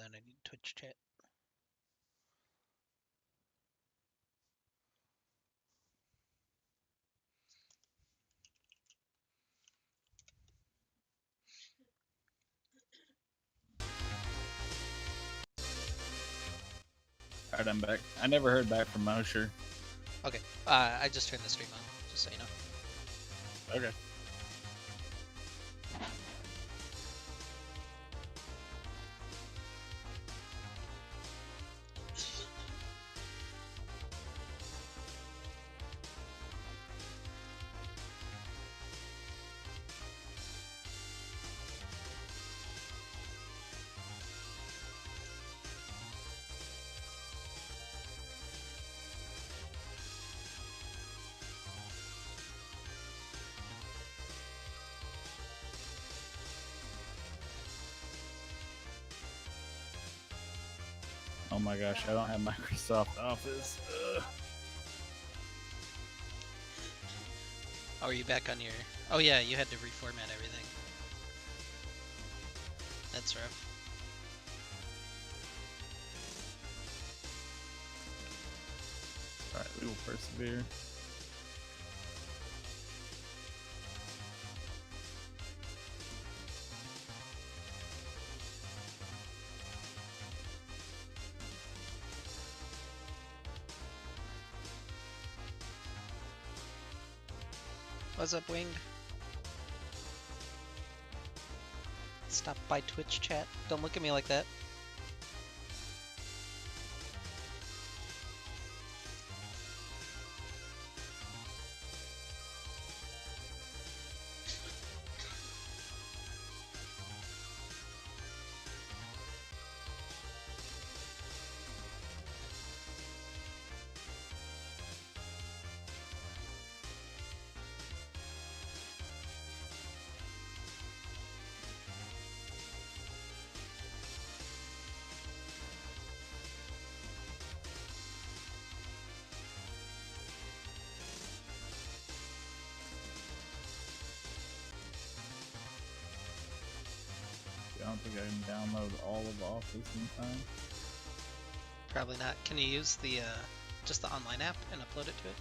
then I need Twitch chat. Alright, I'm back. I never heard back from Mosher. Okay, I just turned the stream on, just so you know. Okay. Oh my gosh, I don't have Microsoft Office. Ugh. Oh, are you back on your... Oh yeah, you had to reformat everything. That's rough. Alright, we will persevere. What's up, Winged? Stop by Twitch chat. Don't look at me like that. I don't think I can download all of Office in time. Probably not. Can you use the just the online app and upload it to it?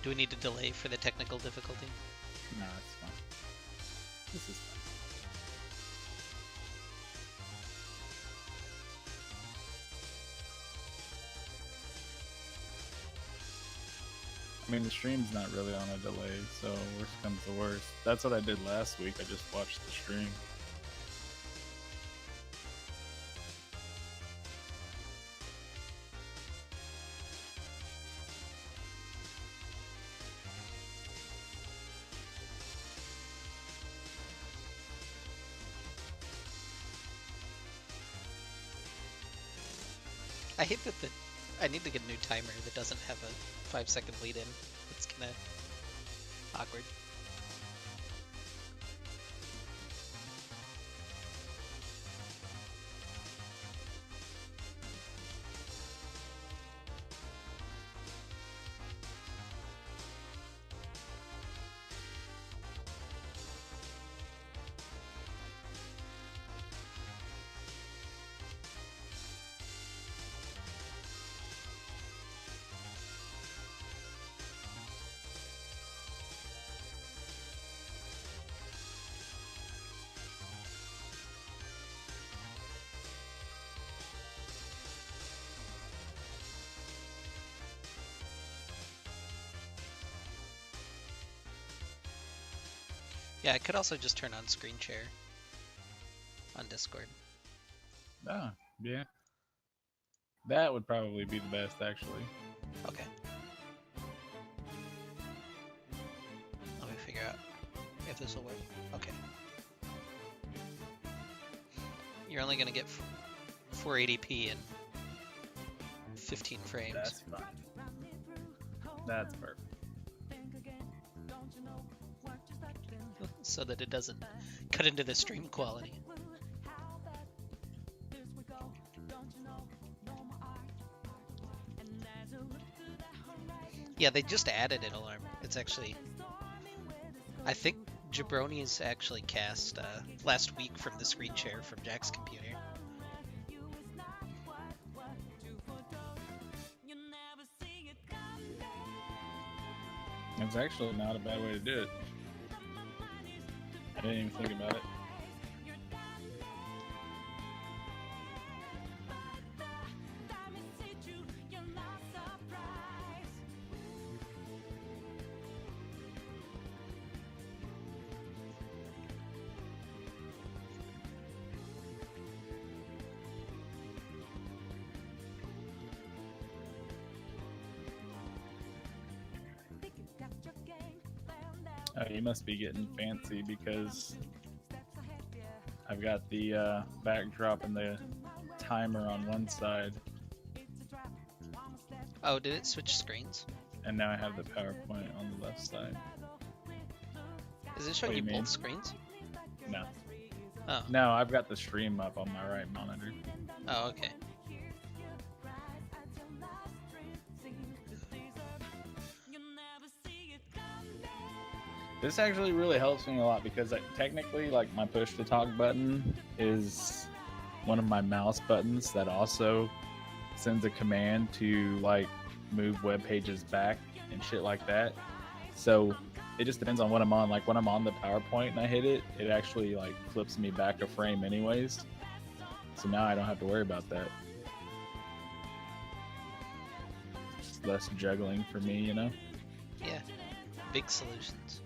Do we need to delay for the technical difficulty? Nah, it's fine. This is fine. I mean, the stream's not really on a delay, so worst comes to worst. That's what I did last week. I just watched the stream. I hate that I need to get a new timer that doesn't have a 5-second lead in. It's kinda awkward. Yeah, I could also just turn on screen share on Discord. Ah, yeah. That would probably be the best, actually. Okay. Let me figure out if this will work. Okay. You're only gonna get 480p and 15 frames. That's fine. That's perfect. So that it doesn't cut into the stream quality. Yeah, they just added an alarm. It's actually, I think Jabroni's actually cast last week from the screen share from Jack's computer. It's actually not a bad way to do it. I didn't even think about it. Oh, you must be getting fancy because I've got the backdrop and the timer on one side, Oh, did it switch screens? and now I have the PowerPoint on the left side. Is it What showing do you you mean? both screens? No. Oh, No, I've got the stream up on my right monitor. oh, okay. This actually really helps me a lot because technically, like, my push to talk button is one of my mouse buttons that also sends a command to like move web pages back and shit like that. So it just depends on what I'm on. Like when I'm on the PowerPoint and I hit it, it actually like flips me back a frame anyways. So now I don't have to worry about that. It's less juggling for me, you know? Yeah, big solutions.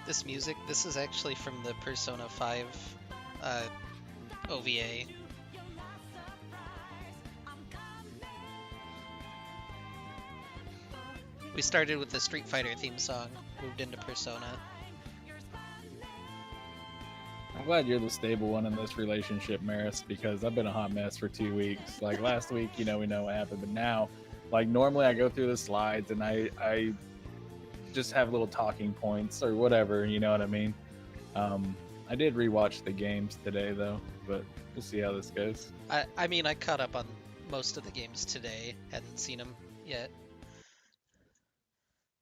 This music, this is actually from the Persona 5 uh, OVA. We started with the Street Fighter theme song, moved into Persona. I'm glad you're the stable one in this relationship, Maris, because I've been a hot mess for 2 weeks. Like last week, we know what happened, but now, like normally I go through the slides and I just have little talking points or whatever, you know what I mean? I did rewatch the games today though, but we'll see how this goes. I mean, I caught up on most of the games today, hadn't seen them yet.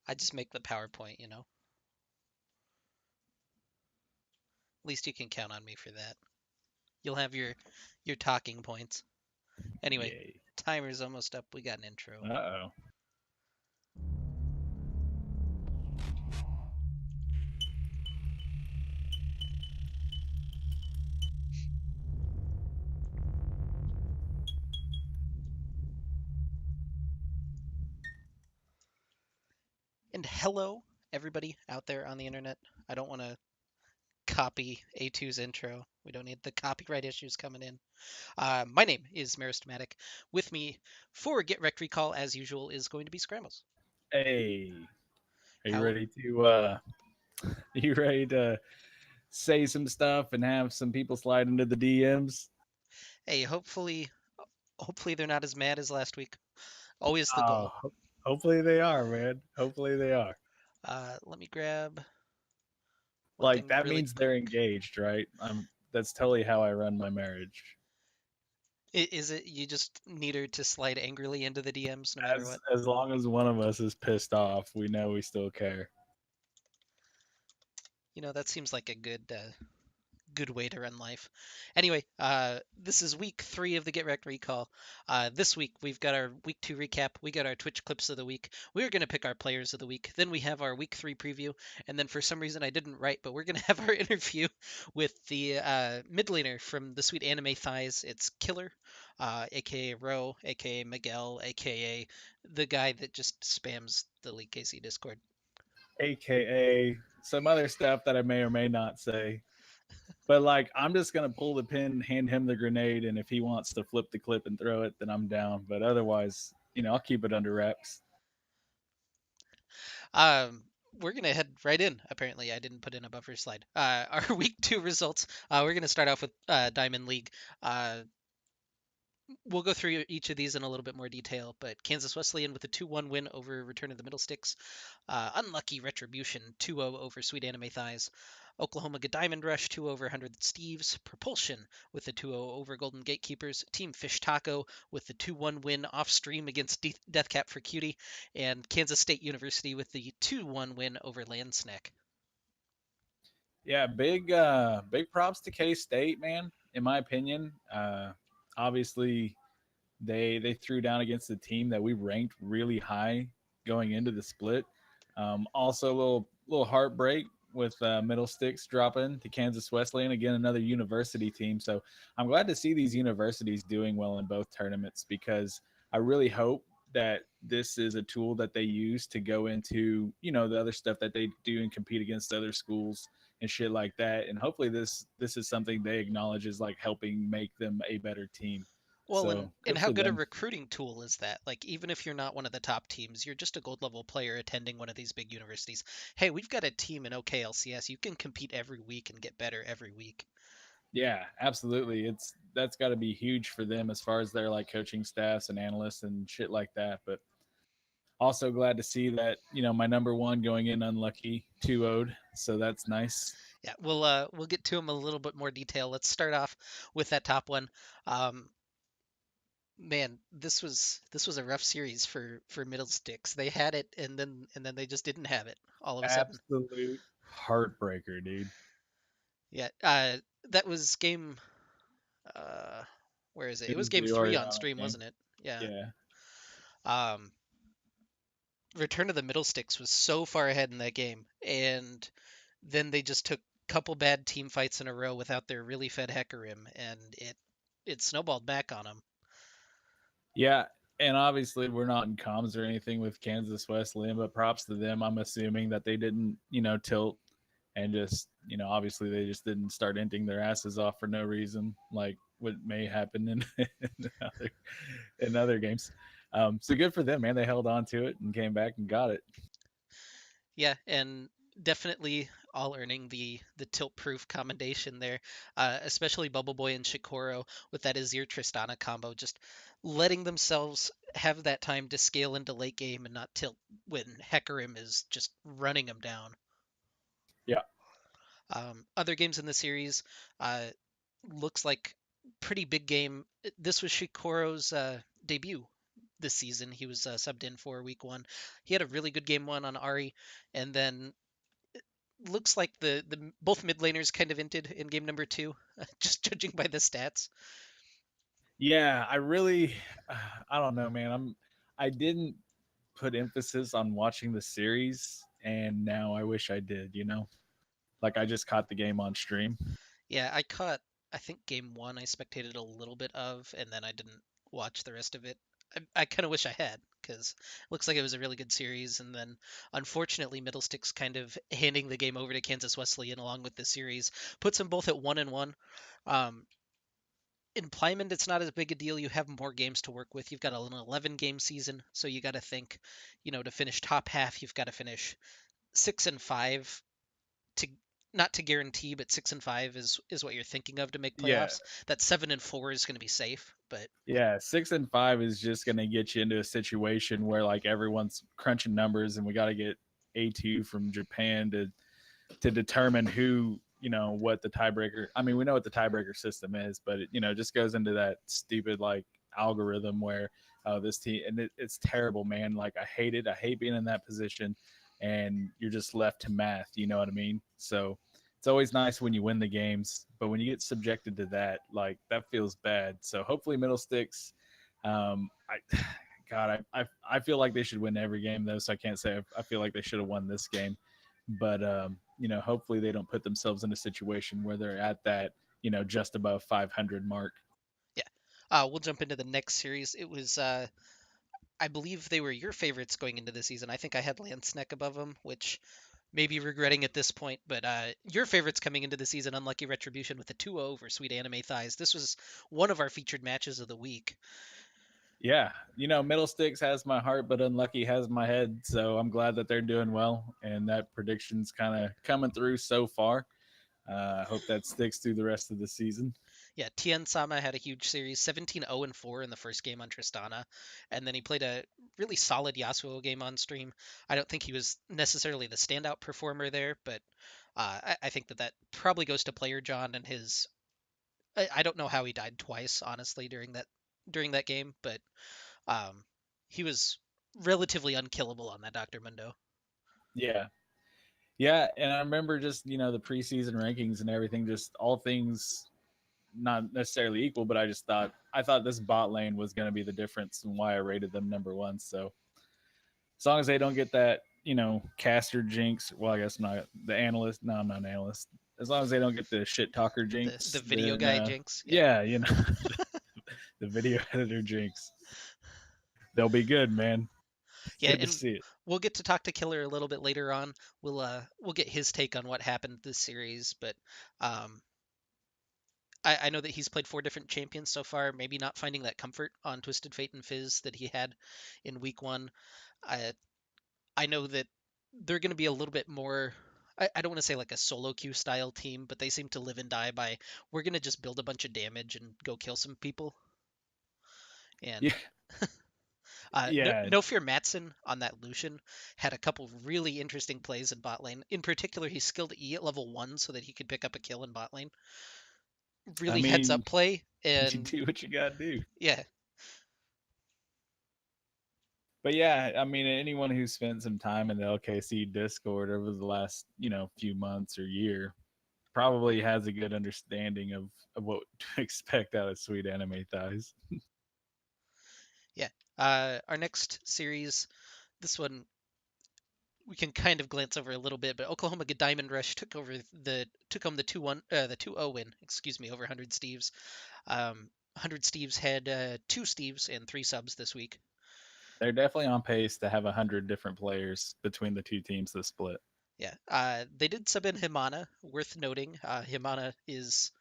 I just make the PowerPoint, you know. At least you can count on me for that. You'll have your talking points. Anyway, Yay. timer's almost up. We got an intro. Uh-oh. And hello, everybody out there on the internet. I don't want to copy A2's intro. We don't need the copyright issues coming in. My name is Maristematic. With me for Get Rec Recall, as usual, is going to be Scrambles. Hey. Are you How? ready to you ready to say some stuff and have some people slide into the DMs? Hey, hopefully they're not as mad as last week. Always the Oh, goal. hopefully they are, man. Hopefully they are. Let me grab one Like thing that really means they're quick. engaged, right? That's totally how I run my marriage. Is it you just need her to slide angrily into the DMs no matter what? As long as one of us is pissed off, we know we still care. You know, that seems like a good way to run life. Anyway, this is week 3 of the Get Wrecked Recall. This week we've got our week 2 recap. We got our Twitch clips of the week. We're gonna pick our players of the week. Then we have our week 3 preview, and then for some reason I didn't write, but we're gonna have our interview with the mid laner from the Sweet Anime Thighs. It's Killer, aka Ro, aka Miguel, aka the guy that just spams the League KC Discord. AKA some other stuff that I may or may not say. But like, I'm just gonna pull the pin, hand him the grenade, and if he wants to flip the clip and throw it, then I'm down. But otherwise, I'll keep it under wraps. Um, we're gonna head right in. Apparently, I didn't put in a buffer slide. Our week two results. We're gonna start off with Diamond League. Uh, we'll go through each of these in a little bit more detail. But Kansas Wesleyan with a 2-1 win over Return of the Middle Sticks. Unlucky Retribution 2-0 over Sweet Anime Thighs. Oklahoma Diamond Rush 2 over 100 Steves. Propulsion with the 2-0 over Golden Gatekeepers. Team Fish Taco with the 2-1 win off stream against Deathcap for Cutie. And Kansas State University with the 2-1 win over Land Snack. Yeah, big props to K State, man. In my opinion, obviously they threw down against a team that we ranked really high going into the split. Also, a little heartbreak with Middle Sticks dropping to Kansas Wesleyan again, another university team. So I'm glad to see these universities doing well in both tournaments because I really hope that this is a tool that they use to go into the other stuff that they do and compete against other schools and shit like that. And hopefully this is something they acknowledge as like helping make them a better team. Well, So and good how for good a them. recruiting tool is that? Like, even if you're not one of the top teams, you're just a gold level player attending one of these big universities. Hey, we've got a team in OKLCS. You can compete every week and get better every week. Yeah, absolutely. That's got to be huge for them as far as their like coaching staffs and analysts and shit like that. But also glad to see that my number one going in unlucky 2-0'd, so that's nice. Yeah, we'll get to them a little bit more detail. Let's start off with that top one. Um, man, this was a rough series for Middle Sticks. They had it, and then they just didn't have it all of a sudden. Absolute heartbreaker, dude. Yeah, that was game. Uh, where is it? It It was was game the three on Oriana stream, game. wasn't it? Yeah. Yeah. Um, Return of the Middle Sticks was so far ahead in that game, and then they just took a couple bad team fights in a row without their really fed Hecarim, and it snowballed back on them. Yeah, and obviously we're not in comms or anything with Kansas Wesleyan, but props to them. I'm assuming that they didn't, tilt and just, obviously they just didn't start inting their asses off for no reason, like what may happen in in other games. So good for them, man. They held on to it and came back and got it. Yeah, and definitely all earning the tilt proof commendation there, especially Bubble Boy and Shikoro with that Azir Tristana combo, just letting themselves have that time to scale into late game and not tilt when Hecarim is just running them down. Yeah. Other games in the series, uh, looks like pretty big game. This was Shikoro's debut this season. He was subbed in for week one. He had a really good game one on Ari, and then looks like the both mid laners kind of inted in game number two, just judging by the stats. Yeah, I really I don't know, man. I didn't put emphasis on watching the series and now I wish I did. Like I just caught the game on stream. Yeah, I caught. I think game one I spectated a little bit of, and then I didn't watch the rest of it. I kind of wish I had, because it looks like it was a really good series. And then, unfortunately, Middlesticks kind of handing the game over to Kansas Wesleyan along with the series puts them both at 1-1. Um, in Plymouth, it's not as big a deal. You have more games to work with. You've got an 11 game season, so you got to think, to finish top half, you've got to finish 6-5 to not to guarantee, but 6-5 is what you're thinking of to make Yeah. playoffs. That 7-4 is going to be safe, but Yeah, 6 and 5 is just going to get you into a situation where like everyone's crunching numbers, and we got to get A2 from Japan to determine who what the tiebreaker. I mean, we know what the tiebreaker system is, but it just goes into that stupid like algorithm where this team and it's terrible, man. Like I hate it. I hate being in that position, and you're just left to math. You know what I mean? So it's always nice when you win the games, but when you get subjected to that, like that feels bad. So hopefully, Middle Sticks. I God, I feel like they should win every game though, so I can't say I feel like they should have won this game. But hopefully they don't put themselves in a situation where they're at that just above 500 mark. yeah. We'll jump into the next series. It was, I believe they were your favorites going into the season. I think I had Lansneck above them, which maybe regretting at this point. But your favorites coming into the season, Unlucky Retribution with a 2-0 over Sweet Anime Thighs. This was one of our featured matches of the week. Yeah, Middle Sticks has my heart, but Unlucky has my head. So I'm glad that they're doing well, and that prediction's kind of coming through so far. I hope that sticks through the rest of the season. Yeah, Tien Sama had a huge series, 17-0 and 4 in the first game on Tristana, and then he played a really solid Yasuo game on stream. I don't think he was necessarily the standout performer there, but I think that probably goes to player John and his. I don't know how he died twice, honestly, during that game, but um, he was relatively unkillable on that Dr. Mundo. Yeah, yeah, and I remember just the preseason rankings and everything, just all things not necessarily equal, but I thought this bot lane was going to be the difference and why I rated them number one. So as long as they don't get that, caster jinx. Well, I guess not the analyst. No, I'm not an analyst. As long as they don't get the shit talker The jinx, video then guy Jinx, yeah. yeah, the video editor jinx, they'll be good, man. Yeah, Good to and see it. we'll get to talk to Killer a little bit later on. We'll get his take on what happened this series, but um, I know that he's played 4 different champions so far. Maybe not finding that comfort on Twisted Fate and Fizz that he had in week one. I I know that they're going to be a little bit more. I don't want to say like a solo queue style team, but they seem to live and die by we're going to just build a bunch of damage and go kill some people. Yeah, And yeah. no fear Matson on that Lucian had a couple really interesting plays in bot lane. In particular, he skilled E at level 1 so that he could pick up a kill in bot lane. I Really heads mean, up play. you And do what you gotta do. yeah, But yeah, I mean, anyone who spent some time in the LKC Discord over the last, few months or year probably has a good understanding of what to expect out of Sweet Anime Thighs. yeah. Our next series, this one we can kind of glance over a little bit, but Oklahoma Diamond Rush took home the 2-1 the 2-0 win, excuse me, over 100 Steves. 100 Steves had 2 Steves and 3 subs this week. They're definitely on pace to have 100 different players between the two teams that split. Yeah, they did sub in Himana. Worth noting, Himana is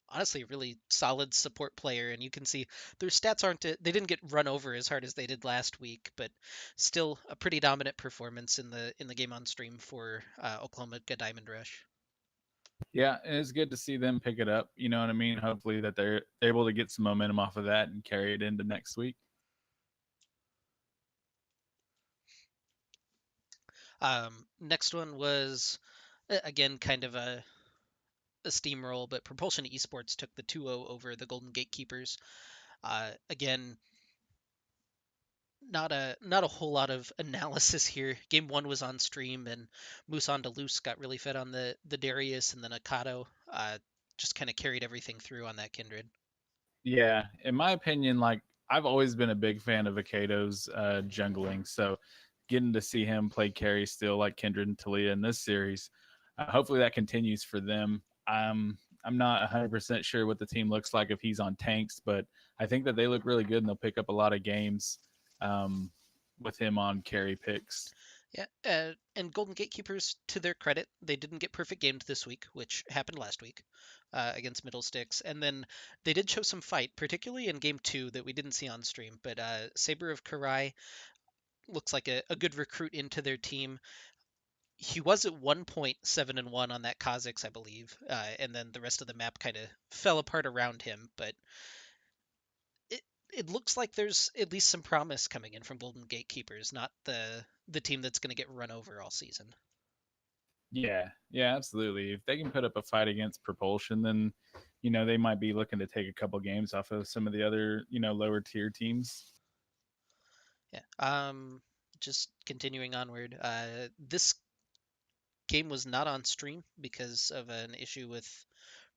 honestly a really solid support player, and you can see their stats they didn't get run over as hard as they did last week, but still a pretty dominant performance in the game on stream for Oklahoma Diamond Rush. Yeah, and it's good to see them pick it up. You know what I mean? Hopefully that they're able to get some momentum off of that and carry it into next week. Next one was again kind of a steamroll, but Propulsion Esports took the 2-0 over the Golden Gatekeepers. Again, not a whole lot of analysis here. Game one was on stream, and Musan Deleuze got really fed on the Darius, and then Akato just kind of carried everything through on that Kindred. Yeah, in my opinion, like I've always been a big fan of Akado's jungling, so getting to see him play carry still like Kindred and Talia in this series, hopefully that continues for them. I'm not 100% sure what the team looks like if he's on tanks, but I think that they look really good and they'll pick up a lot of games um, with him on carry picks. Yeah, and Golden Gatekeepers, to their credit, they didn't get perfect games this week, which happened last week against Middle Sticks, and then they did show some fight, particularly in game two that we didn't see on stream. But Saber of Karai looks like a good recruit into their team. He was at one point 7-1 on that Kha'Zix, I believe, and then the rest of the map kind of fell apart around him. But it it looks like there's at least some promise coming in from Golden Gatekeepers, not the team that's going to get run over all season. Yeah, yeah, absolutely. If they can put up a fight against Propulsion, then they might be looking to take a couple games off of some of the other lower tier teams. Yeah. Just continuing onward. This game was not on stream because of an issue with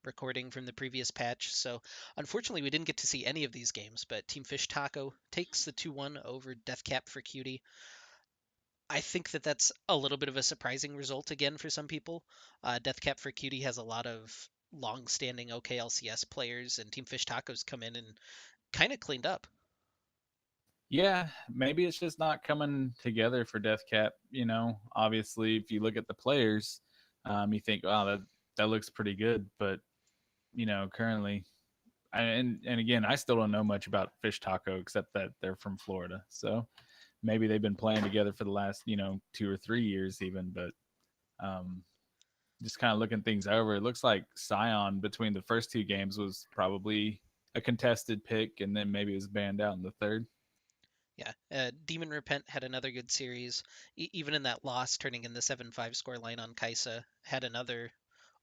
recording from the previous patch. So unfortunately, we didn't get to see any of these games. But Team Fish Taco takes the 2-1 over Deathcap for Cutie. I think that that's a little bit of a surprising result again for some people. Deathcap for Cutie has a lot of long-standing OKLCS players, and Team Fish Tacos come in and kind of cleaned up. Yeah, maybe it's just not coming together for Death Cap. You know, obviously, if you look at the players, you think, wow, that looks pretty good. But you know, currently, and again, I still don't know much about Fish Taco except that they're from Florida. So maybe they've been playing together for the last 2 or 3 years even. But um, just kind of looking things over, it looks like Scion between the first two games was probably a contested pick, and then maybe it was banned out in the third. Yeah, Demon Repent had another good series. Even in that loss, turning in the 7-5 scoreline on Kaisa, had another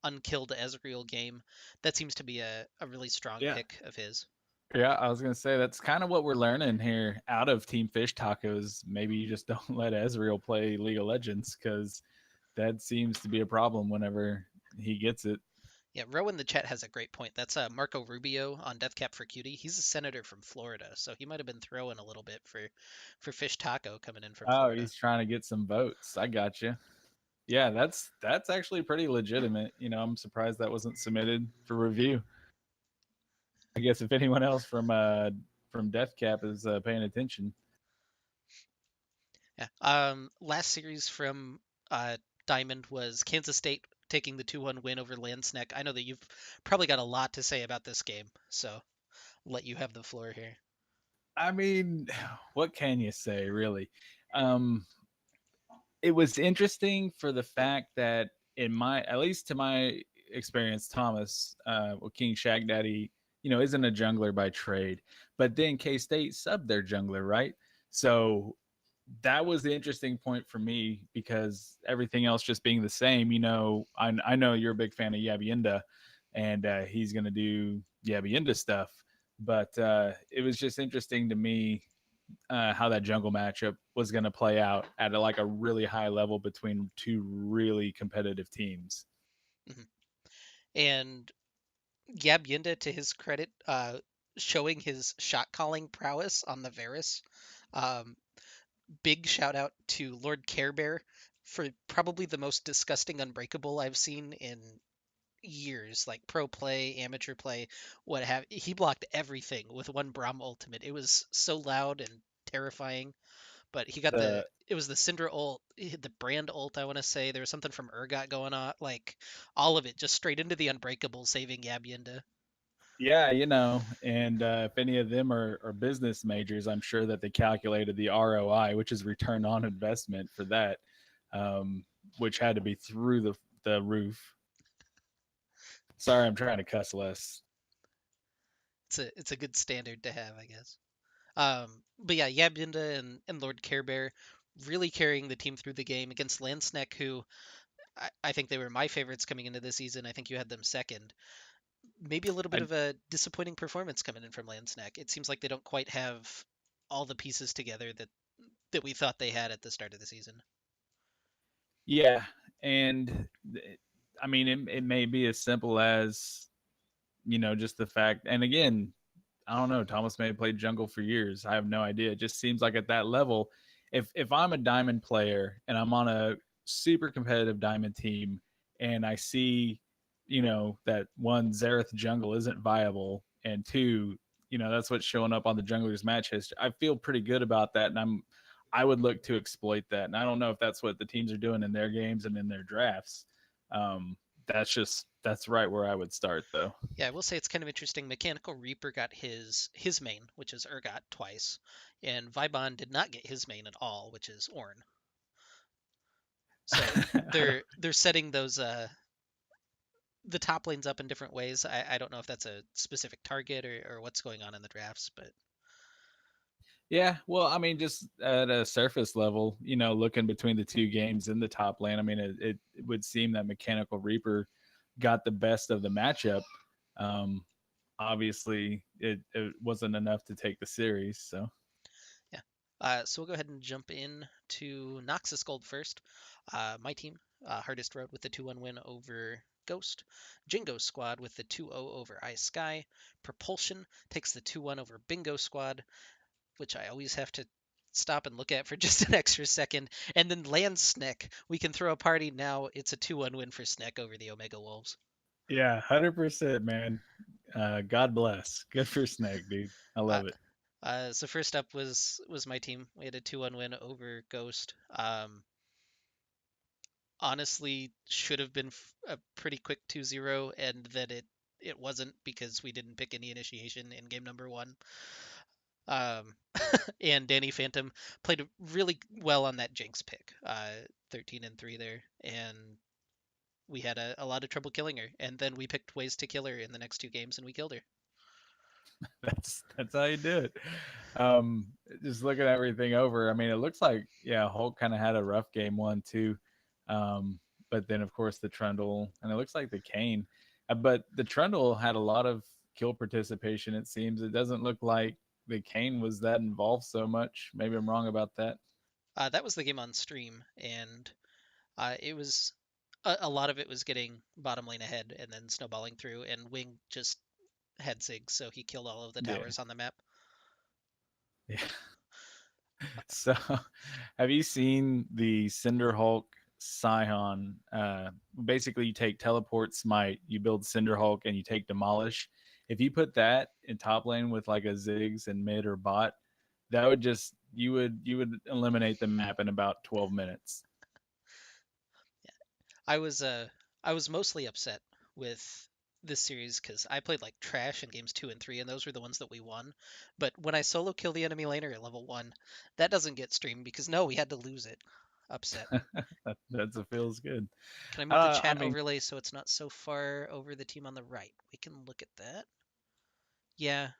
unkilled Ezreal game. That seems to be a really strong Yeah. pick of his. Yeah, I was gonna say that's kind of what we're learning here out of Team Fish Tacos. Maybe you just don't let Ezreal play League of Legends because that seems to be a problem whenever he gets it. Yeah, Ro in the chat has a great point. That's Marco Rubio on Deathcap for Cutie. He's a senator from Florida, so he might have been throwing a little bit for Fish Taco coming in from Oh, Florida. he's trying to get some votes. I got you. Yeah, that's actually pretty legitimate. You know, I'm surprised that wasn't submitted for review. I guess if anyone else from Death Cap is paying attention. Yeah. Last series from Diamond was Kansas State taking the 2-1 win over Landsneck. I know that you've probably got a lot to say about this game, so I'll let you have the floor here. I mean, what can you say, really? Um, it was interesting for the fact that in my, at least to my experience, Thomas, King Shagdaddy, isn't a jungler by trade, but then K State subbed their jungler, right? So that was the interesting point for me because everything else just being the same, I know you're a big fan of Yabienda, and he's going to do Yabienda stuff, but it was just interesting to me how that jungle matchup was going to play out at like a really high level between two really competitive teams. Mhm. And Gab Yinda, to his credit, showing his shot calling prowess on the Varus. Um, Big shout out to Lord Care Bear for probably the most disgusting unbreakable I've seen in years, like pro play, amateur play, what have. He blocked everything with one Braum ultimate. It was so loud and terrifying. But he got the The it was the Syndra ult, the brand ult. I want to say there was something from Urgot going on, like all of it just straight into the unbreakable, saving Yabienda. Yeah, and if any of them are business majors, I'm sure that they calculated the ROI, which is return on investment for that, um, which had to be through the roof. Sorry, I'm trying to cuss less. It's a good standard to have, I guess. But yeah, Yabienda and Lord Care Bear really carrying the team through the game against Landsneck, who I think they were my favorites coming into the season. I think you had them second. Maybe a little bit I of a disappointing performance coming in from Landsneck. It seems like they don't quite have all the pieces together that we thought they had at the start of the season. Yeah, and I mean it may be as simple as just the fact, and again, I don't know. Thomas may have played jungle for years. I have no idea. It just seems like at that level, if I'm a diamond player and I'm on a super competitive diamond team, and I see, that one Xerath jungle isn't viable, and two, that's what's showing up on the junglers match history. I feel pretty good about that, and I would look to exploit that. And I don't know if that's what the teams are doing in their games and in their drafts. Um, that's right where I would start though. Yeah, I will say it's kind of interesting. Mechanical Reaper got his main, which is Urgot twice, and Vibon did not get his main at all, which is Ornn. So they're setting those the top lanes up in different ways. I don't know if that's a specific target or what's going on in the drafts, but Yeah, well, I mean, just at a surface level, looking between the two games in the top lane, I mean, it would seem that Mechanical Reaper got the best of the matchup. Um, Obviously, it wasn't enough to take the series. So, yeah. So we'll go ahead and jump in to Noxus Gold first. My team, Hardest Road with the 2-1 win over Ghost. Jingo Squad with the 2-0 over Ice Sky. Propulsion takes the 2-1 over Bingo Squad, which I always have to stop and look at for just an extra second. And then Land Sneck. We can throw a party now. It's a 2-1 win for Sneck over the Omega Wolves. yeah, 100%, man. God bless. Good for Snake, dude. I Uh, love it. So first up was my team. We had a 2-1 win over Ghost. Honestly, should have been a pretty quick 2-0, and then it wasn't because we didn't pick any initiation in game number one. Um, and Danny Phantom played really well on that Jinx pick, 13 and 3 there, and we had a lot of trouble killing her. And then we picked ways to kill her in the next two games, and we killed her. That's how you do it. Um, just looking everything over, I mean, it looks like yeah, Hulk kind of had a rough game one too, um, but then of course the Trundle, and it looks like the Kane, but the Trundle had a lot of kill participation. It seems it doesn't look like the Kane was that involved so much. Maybe I'm wrong about that. That was the game on stream, and it was a lot of it was getting bottom lane ahead and then snowballing through, and Wing just had Ziggs, so he killed all of the Yeah, towers on the map. yeah. So, have you seen the Cinder Hulk Scion? Basically, you take Teleport Smite, you build Cinder Hulk, and you take Demolish. If you put that in top lane with like a Ziggs and mid or bot, that would just you would eliminate the map in about 12 minutes. I was uh I was mostly upset with this series because I played like trash in games 2 and 3, and those were the ones that we won. But when I solo kill the enemy laner at level 1, that doesn't get streamed because no, we had to lose it. Upset. That feels good. Can I move the I chat mean, overlay so it's not so far over the team on the right? We can look at that. Yeah,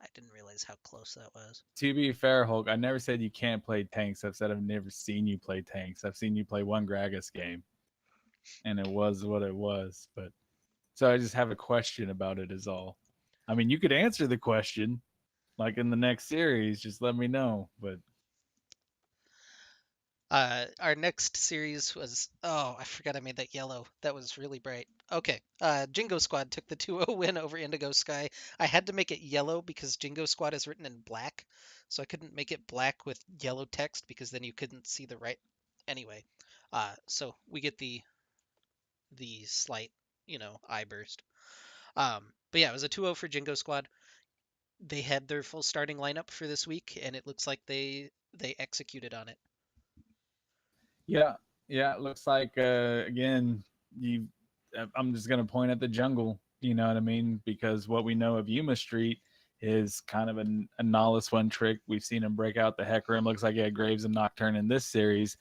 I didn't realize how close that was. to be fair, Hulk, I never said you can't play tanks. I've said I've never seen you play tanks. I've seen you play one Gragas game, and it was what it was. But so I just have a question about it, is all. I mean, you could answer the question like in the next series. Just let me know. But Our next series was, oh, I forgot I made that yellow. That was really bright. Okay. Jingo Squad took the 2-0 win over Indigo Sky. I had to make it yellow because Jingo Squad is written in black, so I couldn't make it black with yellow text because then you couldn't see the right. Anyway, so we get the slight, eye burst. But yeah, it was a 2-0 for Jingo Squad. They had their full starting lineup for this week, and it looks like they executed on it. yeah, yeah, it looks like again you. I'm just gonna point at the jungle. You know what I mean? Because what we know of Yuma Street is kind of a Nihilus one trick. We've seen him break out the Hecarim. Looks like he had Graves and Nocturne in this series.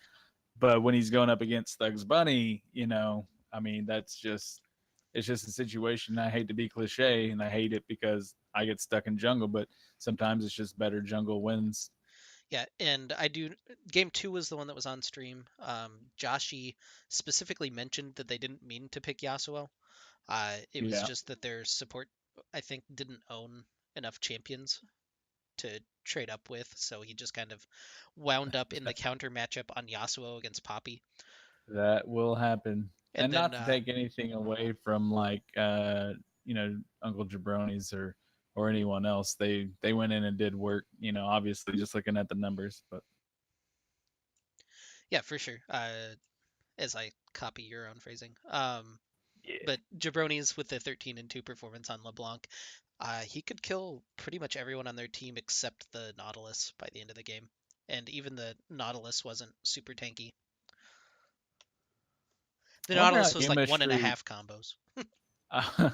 But when he's going up against Thugs Bunny, I mean, it's just a situation. I hate to be cliche, and I hate it because I get stuck in jungle. But sometimes it's just better jungle wins. Yeah, and I do. Game two was the one that was on stream. Joshi specifically mentioned that they didn't mean to pick Yasuo. It was Yeah, just that their support, I think, didn't own enough champions to trade up with, so he just kind of wound up in the counter matchup on Yasuo against Poppy. that will happen. And And then, not to take anything away from like Uncle Jabroni's or anyone else. They went in and did work. Obviously just looking at the numbers, but yeah, for sure. As I copy your own phrasing. yeah. But Jabroni's with the 13 and 2 performance on LeBlanc, he could kill pretty much everyone on their team except the Nautilus by the end of the game. And even the Nautilus wasn't super tanky. The I wonder how Nautilus was like Yuma one and a Street half combos. I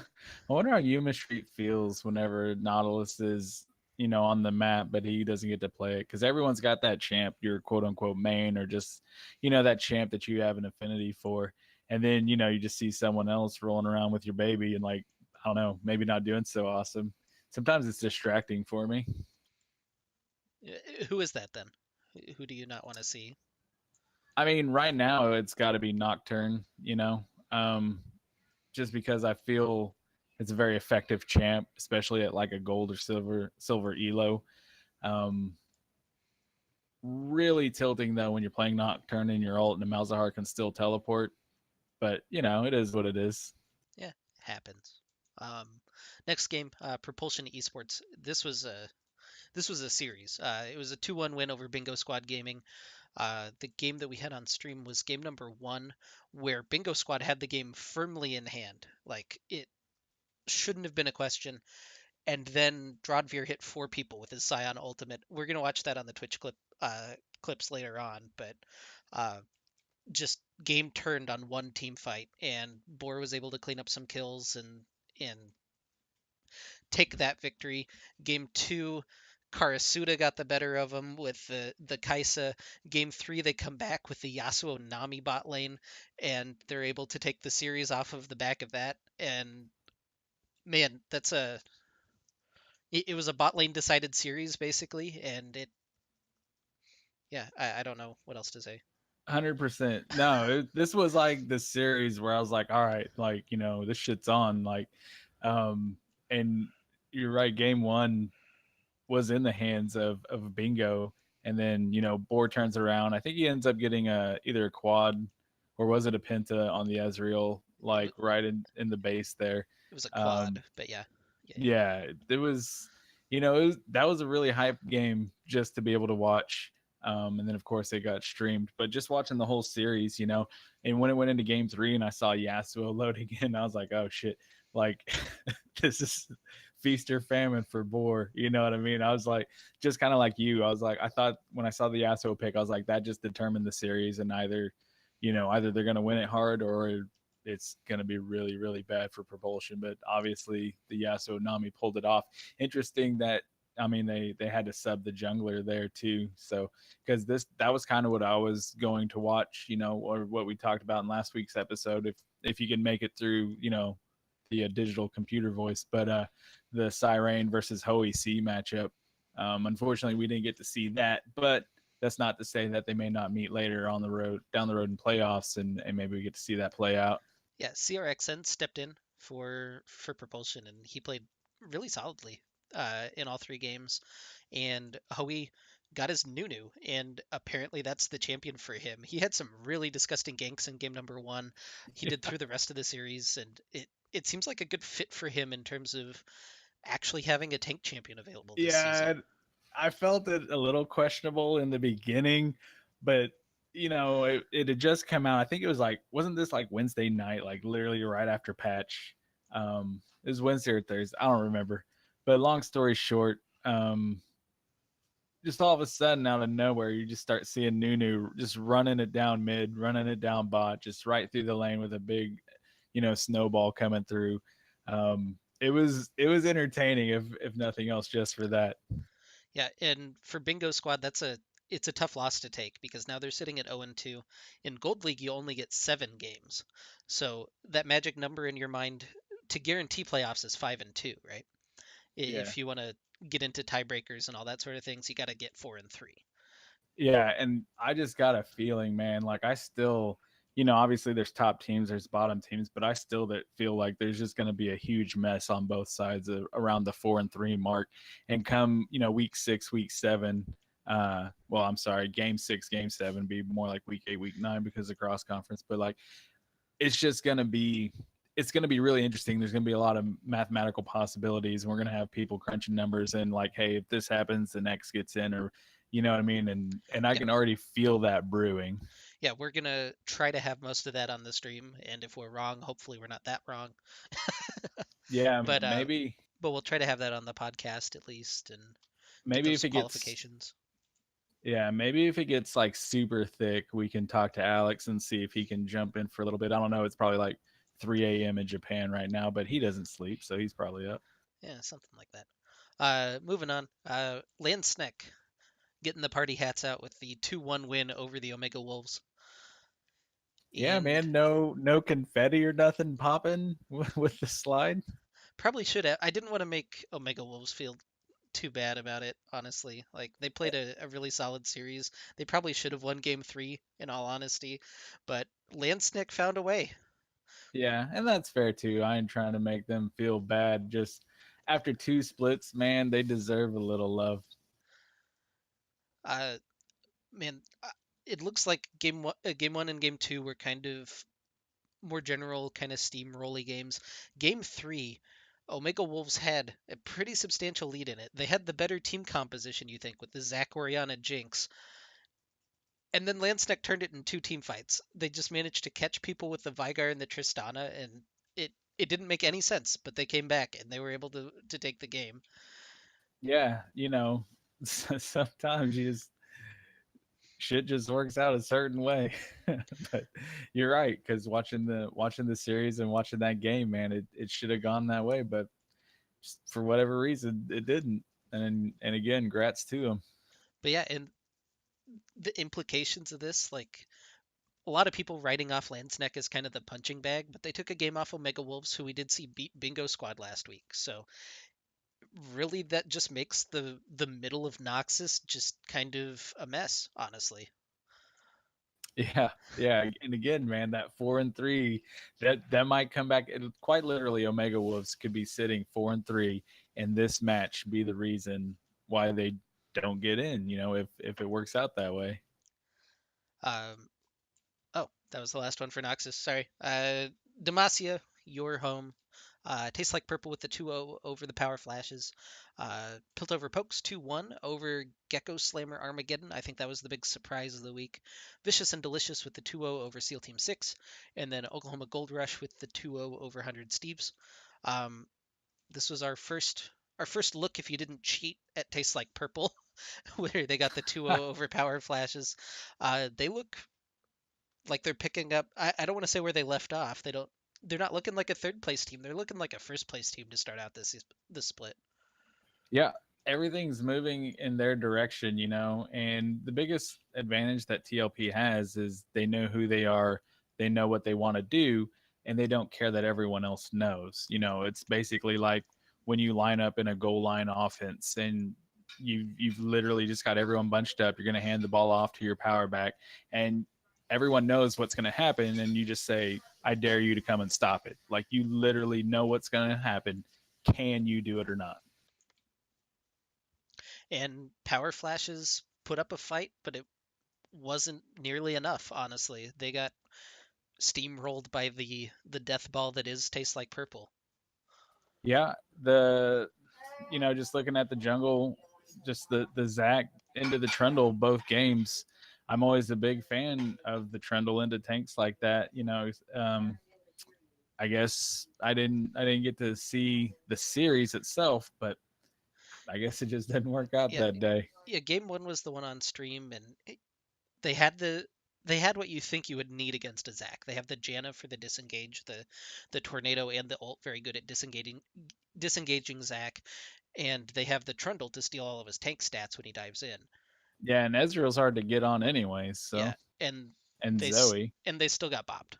wonder how Yuma Street feels whenever Nautilus is, on the map, but he doesn't get to play it because everyone's got that champ, your quote unquote main, or just, that champ that you have an affinity for. And then, you just see someone else rolling around with your baby and, like, I don't know, maybe not doing so awesome. Sometimes it's distracting for me. Who is that then? Who do you not want to see? I mean, right now it's got to be Nocturne, um, just because I feel it's a very effective champ, especially at like a gold or silver elo. Um, really tilting though when you're playing Nocturne and your ult and the Malzahar can still teleport, but it is what it is. Yeah, happens. Um, Next game, Propulsion Esports. This was a series. It was a 2-1 win over Bingo Squad Gaming. The game that we had on stream was game number one, where Bingo Squad had the game firmly in hand. Like, it shouldn't have been a question. and then Drodvir hit 4 people with his Scion ultimate. We're gonna watch that on the Twitch clips later on, but uh, just game turned on one team fight, and Boar was able to clean up some kills and take that victory. Game two, Karasuda got the better of him with the Kaisa. Game three, they come back with the Yasuo Nami bot lane, and they're able to take the series off of the back of that. And man, it was a bot lane decided series basically, and yeah, I don't know what else to say. 100%. No, this was like the series where I was like, all right, like, this shit's on. Like, um, and you're right, game one was in the hands of Bingo. And then, Boar turns around. I think he ends up getting either a quad or was it a penta on the Ezreal, It was like right in the base there. it was a Um, quad, but yeah, yeah, yeah. yeah, it was, that was a really hype game just to be able to watch. And then of course it got streamed, but just watching the whole series, and when it went into game three and I saw Yasuo load again, I was like, oh shit, like this is feast or famine for Boar. You know what I mean? I was like, just kind of like you. I was like, I thought when I saw the Yasuo pick, I was like, that just determined the series, and either they're gonna win it hard or it's going to be really, really bad for propulsion. But obviously, the Yasuo Nami pulled it off. Interesting that they had to sub the jungler there too. So because that was kind of what I was going to watch, or what we talked about in last week's episode. If you can make it through, the digital computer voice, but the Siren versus Hoey C matchup. Unfortunately, we didn't get to see that, but that's not to say that they may not meet later on the road, down the road in playoffs, and maybe we get to see that play out. Yeah, CRXN stepped in for propulsion, and he played really solidly in all 3 games. And Hoey got his Nunu, and apparently that's the champion for him. He had some really disgusting ganks in game number one. He did through the rest of the series, and it seems like a good fit for him in terms of actually having a tank champion available this season. Yeah, I felt it a little questionable in the beginning, but it had just come out. I think it was like, wasn't this like Wednesday night, like literally right after patch? It was Wednesday or Thursday. I don't remember. But long story short, just all of a sudden out of nowhere, you just start seeing Nunu just running it down mid, running it down bot, just right through the lane with a big, snowball coming through. It was entertaining if nothing else, just for that. Yeah, and for Bingo Squad, it's a tough loss to take because now they're sitting at 0-2. In Gold League, you only get 7 games. So that magic number in your mind to guarantee playoffs is 5-2, right? Yeah. If you want to get into tiebreakers and all that sort of things, you got to get 4-3. Yeah, and I just got a feeling, man, like I still, obviously there's top teams, there's bottom teams, but I still that feel like there's just going to be a huge mess on both sides around the 4-3 mark. And come, week 6, week 7, well, I'm sorry, game 6, game 7 be more like week 8, week 9 because of cross conference, but like it's just going to be really interesting. There's going to be a lot of mathematical possibilities, and we're going to have people crunching numbers and like, hey, if this happens, the next gets in, or you know what I mean. And I Yeah, can already feel that brewing. yeah, we're gonna try to have most of that on the stream, and if we're wrong, hopefully we're not that wrong. Yeah, But but we'll try to have that on the podcast at least, and get maybe those if it gets qualifications. maybe if it gets like super thick, we can talk to Alex and see if he can jump in for a little bit. I don't know. It's probably like 3 a.m. in Japan right now, but he doesn't sleep, so he's probably up. Yeah, something like that. Moving on. Lansneck getting the party hats out with the 2-1 win over the Omega Wolves. Yeah, And man. No confetti or nothing popping with the slide. probably should have. I didn't want to make Omega Wolves feel too bad about it, honestly. Like, they played a really solid series. They probably should have won game three, in all honesty. But Lansnick found a way. Yeah, and that's fair too. I ain't trying to make them feel bad. Just after 2 splits, man, they deserve a little love. Uh, man, it looks like game one and game two were kind of more general, kind of steamrolly games. Game three, Omega Wolves had a pretty substantial lead in it. They had the better team composition, you think, with the Zach Oriana Jinx. And then Lansneck turned it in 2 team fights. They just managed to catch people with the Vigar and the Tristana, and it it didn't make any sense, but they came back and they were able to take the game. Yeah, sometimes you just shit just works out a certain way. But you're right, because watching the series and watching that game, man, it should have gone that way, but just for whatever reason, it didn't. And again, grats to him. But yeah, and the implications of this, like a lot of people writing off Landsneck as kind of the punching bag, but they took a game off Omega Wolves, who we did see beat Bingo Squad last week. So really, that just makes the middle of Noxus just kind of a mess, honestly. Yeah, yeah, and again, man, that 4-3, that might come back. Quite literally, Omega Wolves could be sitting 4-3, and this match be the reason why they don't get in. If it works out that way. Um, oh, that was the last one for Noxus. Sorry. Demacia, your home. Tastes like purple with the 2-0 over the Power Flashes. Piltover Pokes 2-1 over Gecko Slammer Armageddon. I think that was the big surprise of the week. Vicious and Delicious with the 2-0 over SEAL Team 6. And then Oklahoma Gold Rush with the 2-0 over 100 Steves. Um, this was our first look if you didn't cheat at Tastes Like Purple, where they got the 2-0 over Power Flashes. They look like they're picking up. I don't want to say where they left off. They're not looking like a third place team. They're looking like a first place team to start out this split. Yeah, everything's moving in their direction, and the biggest advantage that TLP has is they know who they are, they know what they want to do, and they don't care that everyone else knows. It's basically like when you line up in a goal line offense and you've literally just got everyone bunched up, you're going to hand the ball off to your power back, and everyone knows what's going to happen, and you just say, I dare you to come and stop it. Like, you literally know what's going to happen. Can you do it or not? And Power Flashes put up a fight, but it wasn't nearly enough. Honestly, they got steamrolled by the death ball that is Tastes Like Purple. Yeah, just looking at the jungle, just the Zac into the Trundle both games. I'm always a big fan of the Trundle into tanks like that. I guess I didn't get to see the series itself, but I guess it just didn't work out Yeah, that day. yeah. Game one was the one on stream, and they had they had what you think you would need against a Zac. They have the Janna for the disengage, the tornado and the ult very good at disengaging Zac, and they have the Trundle to steal all of his tank stats when he dives in. Yeah, and Ezreal's hard to get on anyways. Yeah, So and and they Zoe, and they still got bopped.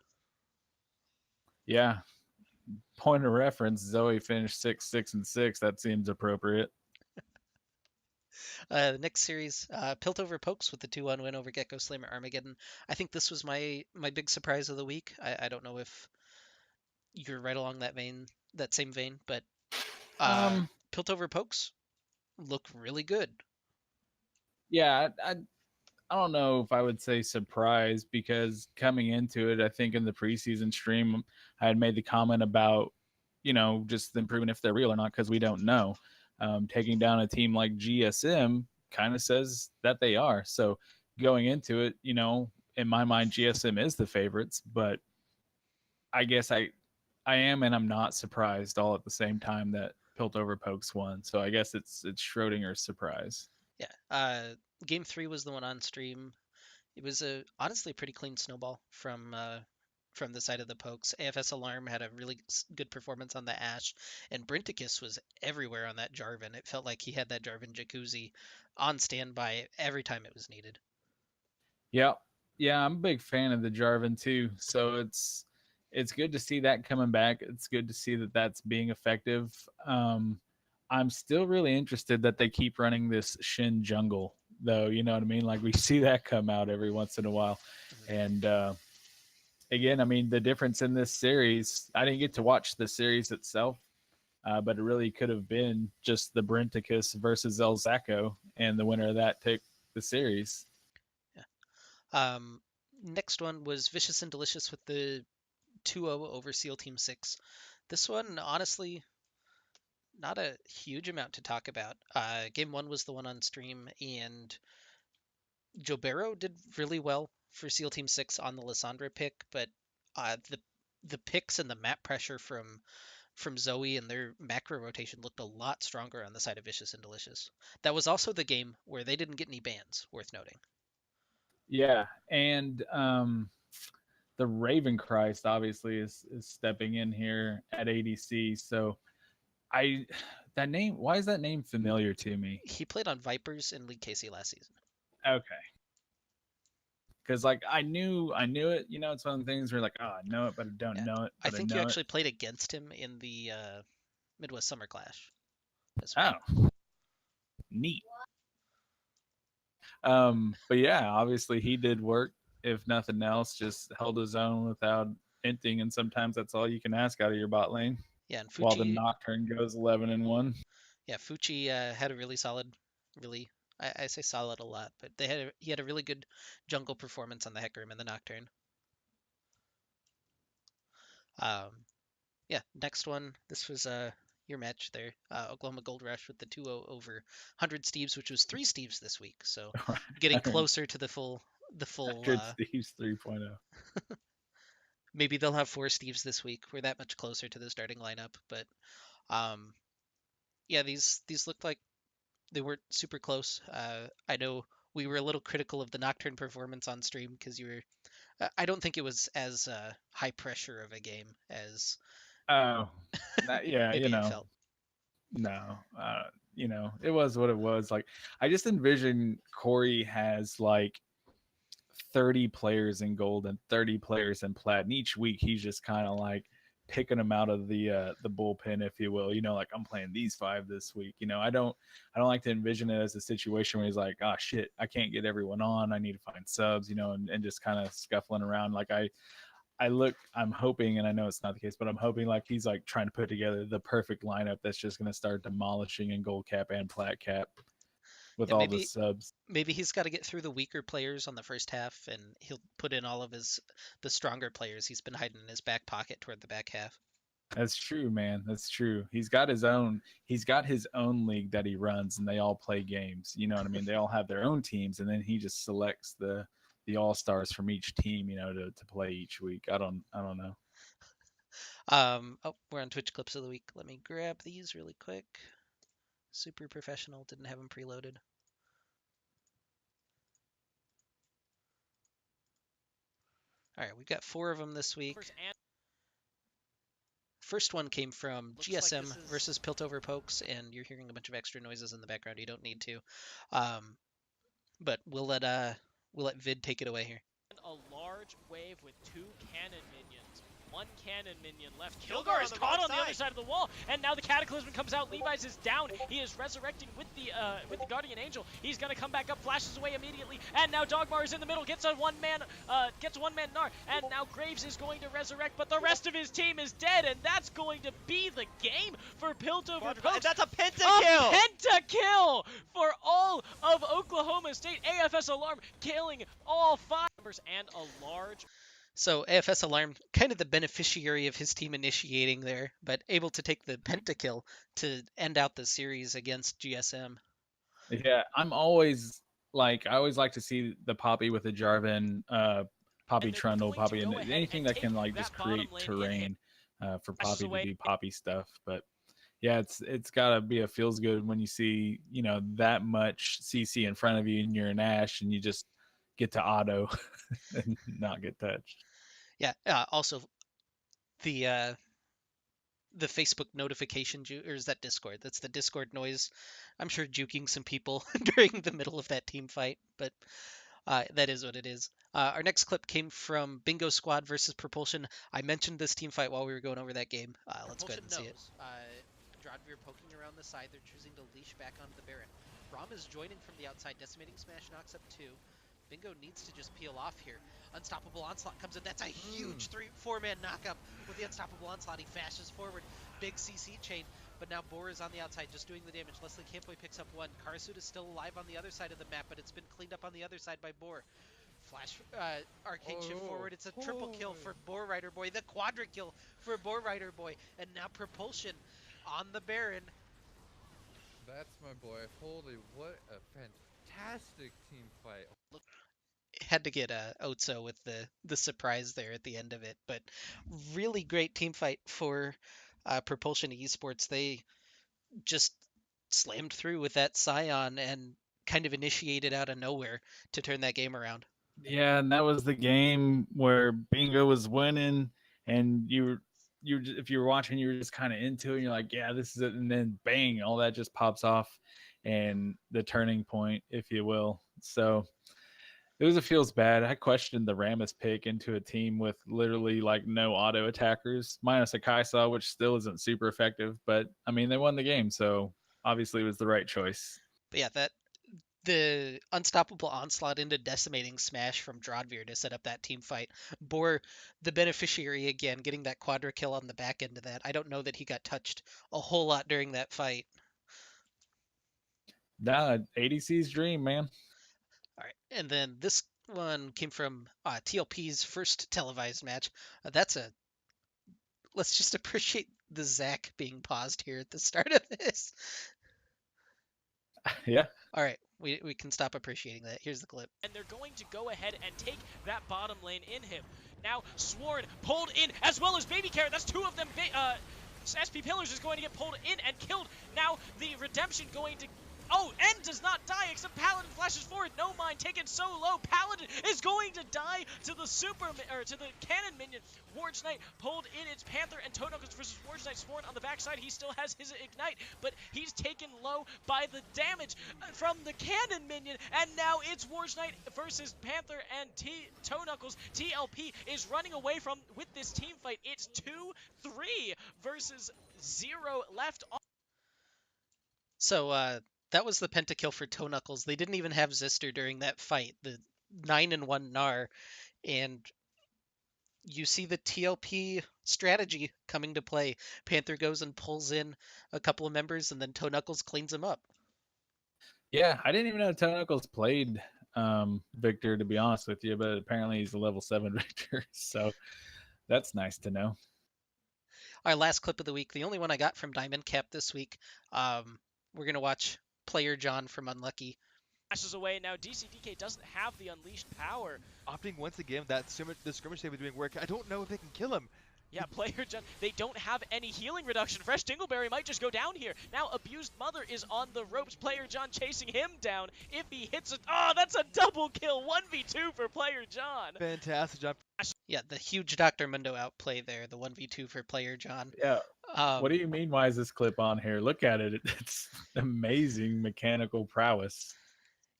yeah. Point of reference: Zoe finished 6-6-6. That seems appropriate. The next series, Piltover Pokes with the 2-1 win over Gecko Slammer Armageddon. I think this was my big surprise of the week. I don't know if you're right along that same vein, but uh, Um, Piltover Pokes look really good. yeah, I don't know if I would say surprised, because coming into it, I think in the preseason stream, I had made the comment about, just them proving if they're real or not, because we don't know. Taking down a team like GSM kind of says that they are. So going into it, in my mind, GSM is the favorites, but I guess I am and I'm not surprised all at the same time that Piltover Pokes won. So I guess it's Schrodinger's surprise. Yeah. Game three was the one on stream. It was a honestly pretty clean snowball from the side of the Pokes. AFS Alarm had a really good performance on the Ash, and Brinticus was everywhere on that Jarvan. It felt like he had that Jarvan jacuzzi on standby every time it was needed. Yeah, yeah, I'm a big fan of the Jarvan too. So it's good to see that coming back. It's good to see that that's being effective. I'm still really interested that they keep running this Shin Jungle, though. You know what I mean? Like, we see that come out every once in a while, Mhm. and again, I mean, the difference in this series. I didn't get to watch the series itself, but it really could have been just the Brenticus versus El Zaco, and the winner of that took the series. Yeah. Next one was Vicious and Delicious with the 2-0 over SEAL Team 6. This one, honestly, not a huge amount to talk about. Game one was the one on stream, and Jobero did really well for SEAL Team 6 on the Lissandra pick, but the the picks and the map pressure from Zoe and their macro rotation looked a lot stronger on the side of Vicious and Delicious. That was also the game where they didn't get any bans, worth noting. Yeah, and the Raven Christ obviously is stepping in here at ADC. So I that name. Why is that name familiar to me? He played on Vipers in League KC last season. Okay, because like I knew it. You know, it's one of the things where like, oh, I know it, but I don't Yeah. know it, I but I think you know it. actually played against him in the Midwest Summer Clash as well. Oh, neat. But yeah, obviously he did work. If nothing else, just held his own without hinting, and sometimes that's all you can ask out of your bot lane. Yeah, and While the Fucci, Nocturne goes 11-1. yeah, Fucci had a really solid, really, I say solid a lot, but he had a really good jungle performance on the Hecarim and the Nocturne. Um, yeah, next one. This was your match there. Oklahoma Gold Rush with the 2-0 over 100 Steves, which was 3 Steves this week. So getting 100 closer to the full. Steve's 3.0. Maybe they'll have 4 Steves this week. We're that much closer to the starting lineup, but um, yeah, these looked like they weren't super close. I know we were a little critical of the Nocturne performance on stream because you were. I don't think it was as high pressure of a game as Oh, yeah, maybe it felt. no, it was what it was. Like, I just envision Corey has like 30 players in gold and 30 players in plat, and each week he's just kind of like picking them out of the bullpen, if you will. Like, I'm playing these 5 this week. I don't like to envision it as a situation where he's like, oh shit, I can't get everyone on, I need to find subs, and just kind of scuffling around. Like, I'm hoping, and I know it's not the case, but I'm hoping like he's like trying to put together the perfect lineup that's just going to start demolishing in gold cap and plat cap with Yeah, all the subs. maybe he's got to get through the weaker players on the first half, and he'll put in all of the stronger players he's been hiding in his back pocket toward the back half. That's true, man. That's true. He's got his own league that he runs, and they all play games. You know what I mean? They all have their own teams, and then he just selects the all stars from each team, to play each week. I don't know. Oh, we're on Twitch clips of the week. Let me grab these really quick. Super professional. Didn't have them preloaded. All right, we've got 4 of them this week. First one came from GSM versus Piltover Pokes, and you're hearing a bunch of extra noises in the background. You don't need to, but we'll let Vid take it away here. A large wave with 2 cannon minions. 1 cannon minion left. Kilgar is caught on the other side of the wall, and now the Cataclysm comes out. Levi's is down. He is resurrecting with the Guardian Angel. He's gonna come back up, flashes away immediately, and now Dogmar is in the middle, gets a one-man Gnar, and now Graves is going to resurrect, but the rest of his team is dead, and that's going to be the game for Piltover Pokes. That's a pentakill! A pentakill for all of Oklahoma State. AFS Alarm killing all 5 members and a large. So AFS Alarm, kind of the beneficiary of his team initiating there, but able to take the pentakill to end out the series against GSM. Yeah, I always like to see the Poppy with the Jarvan, Poppy Trundle, Poppy, and anything that can like just create terrain for Poppy to do Poppy stuff. But yeah, it's gotta be a feels good when you see that much CC in front of you and you're an Ashe and you just get to auto and not get touched. Yeah. Also, the Facebook notification or is that Discord? That's the Discord noise. I'm sure juking some people during the middle of that team fight, but that is what it is. Our next clip came from Bingo Squad versus Propulsion. I mentioned this team fight while we were going over that game. Let's go ahead and see it. Drodvir poking around the side. They're choosing to leash back onto the Baron. Braum is joining from the outside. Decimating Smash knocks up 2. Bingo needs to just peel off here. Unstoppable Onslaught comes in. That's a huge 4-man knockup with the Unstoppable Onslaught. He fashes forward. Big CC chain. But now Boar is on the outside just doing the damage. Leslie Campoy picks up 1. Karasut is still alive on the other side of the map, but it's been cleaned up on the other side by Boar. Flash arcane shift forward. It's a triple kill for Boar Rider Boy. The quadra kill for Boar Rider Boy. And now Propulsion on the Baron. That's my boy. Holy, what a fantastic team fight. had to get Otso with the surprise there at the end of it. But really great team fight for Propulsion Esports. They just slammed through with that Scion and kind of initiated out of nowhere to turn that game around. Yeah, and that was the game where Bingo was winning, and if you were watching, you were just kind of into it. And you're like, yeah, this is it, and then bang, all that just pops off, and the turning point, if you will. So it feels bad. I questioned the Rammus pick into a team with literally like no auto attackers, minus a Kai'Sa, which still isn't super effective. But I mean, they won the game, so obviously it was the right choice. But yeah, that the unstoppable onslaught into decimating smash from Drodvir to set up that team fight bore the beneficiary again, getting that quadra kill on the back end of that. I don't know that he got touched a whole lot during that fight. Nah, ADC's dream, man. All right, and then this one came from TLP's first televised match. That's a let's just appreciate the Zac being paused here at the start of this. Yeah. All right, we can stop appreciating that. Here's the clip. And they're going to go ahead and take that bottom lane in him. Now, Sworn pulled in, as well as Baby Carrot. That's two of them. SP Pillars is going to get pulled in and killed. Now, the Redemption going to... Oh, N does not die, except Paladin flashes forward. No mind, taken so low. Paladin is going to die to the to the cannon minion. Warge Knight pulled in its Panther, and Toe Knuckles versus Warge Knight. Sworn on the backside. He still has his Ignite, but he's taken low by the damage from the cannon minion. And now it's Warge Knight versus Panther and Toe Knuckles. TLP is running away with this team fight. It's 2-3 versus 0 left on. So that was the pentakill for Toe Knuckles. They didn't even have Zister during that fight. The 9-1 Gnar, and you see the TLP strategy coming to play. Panther goes and pulls in a couple of members, and then Toe Knuckles cleans him up. Yeah, I didn't even know Toe Knuckles played Victor, to be honest with you, but apparently he's a level 7 Victor, so that's nice to know. Our last clip of the week, the only one I got from Diamond Cap this week, we're going to watch Player John from Unlucky. Flashes away. Now DCDK doesn't have the unleashed power. Opting once again that the skirmish they were doing work. I don't know if they can kill him. Yeah, Player John, they don't have any healing reduction. Fresh Dingleberry might just go down here. Now Abused Mother is on the ropes. Player John chasing him down. If he hits it, oh, that's a double kill. 1v2 for Player John. Fantastic job. Yeah, the huge Dr. Mundo outplay there, the 1v2 for Player John. Yeah. What do you mean, why is this clip on here? Look at it. It's amazing mechanical prowess.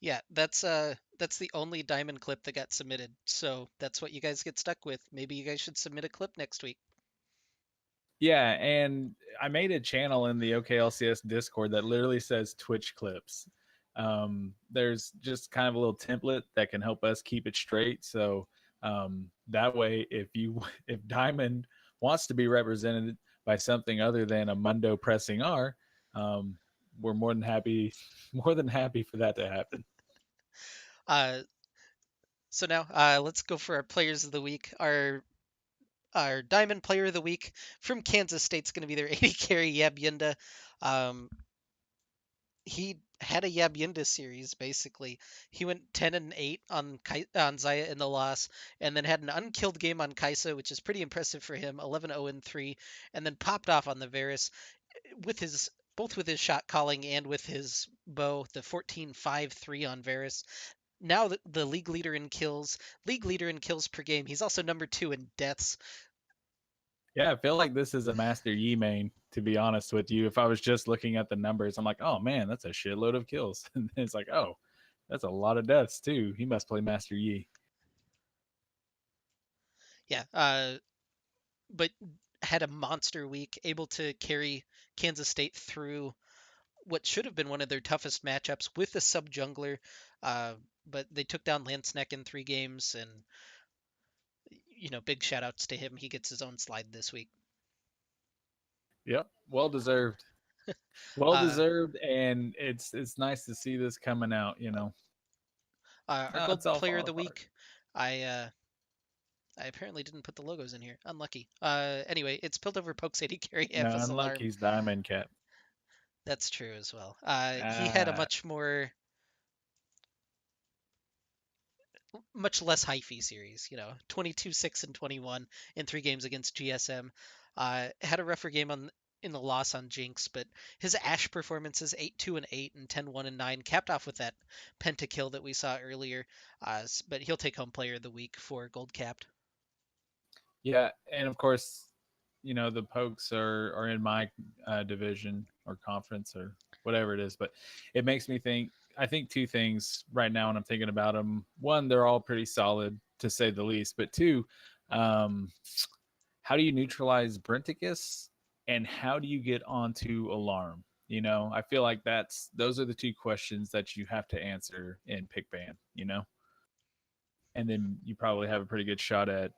Yeah, that's the only Diamond clip that got submitted. So that's what you guys get stuck with. Maybe you guys should submit a clip next week. Yeah, and I made a channel in the OKLCS Discord that literally says Twitch clips. There's just kind of a little template that can help us keep it straight. So that way, if Diamond wants to be represented by something other than a Mundo pressing R, we're more than happy for that to happen. So now let's go for our players of the week. Our Diamond Player of the Week from Kansas State's going to be their AD carry Yabyinda. He had a Yabyinda series basically. He went 10-8 on Xayah in the loss, and then had an unkilled game on Kai'Sa, which is pretty impressive for him. 11-0-3, and then popped off on the Varus with both with his shot calling and with his bow. The 14-5-3 on Varus. Now the league leader in kills per game. He's also number 2 in deaths. Yeah, I feel like this is a Master Yi main, to be honest with you. If I was just looking at the numbers, I'm like, oh man, that's a shitload of kills. And it's like, oh, that's a lot of deaths too. He must play Master Yi. Yeah, but had a monster week, able to carry Kansas State through what should have been one of their toughest matchups with a sub jungler. But they took down Lanceneck in 3 games, and big shout outs to him. He gets his own slide this week. Yep, well deserved. Well deserved, and it's nice to see this coming out. Our gold player of the week. I apparently didn't put the logos in here. Unlucky. Anyway, it's Piltover Pokes AD carry. No, Unlucky's Diamond Cap. That's true as well. He had a much more much less hyphy series. 22-6 and 21 in 3 games against GSM. Had a rougher game in the loss on Jinx, but his Ashe performances 8-2 and 8 and 10-1 and 9 capped off with that pentakill that we saw earlier. But he'll take home player of the week for gold capped. Yeah, and of course, the Pokes are in my division or conference or whatever it is, but it makes me think. I think two things right now when I'm thinking about them. One, they're all pretty solid to say the least, but two, um, how do you neutralize Brenticus and how do you get onto Alarm? I feel like those are the two questions that you have to answer in pick ban. And then you probably have a pretty good shot at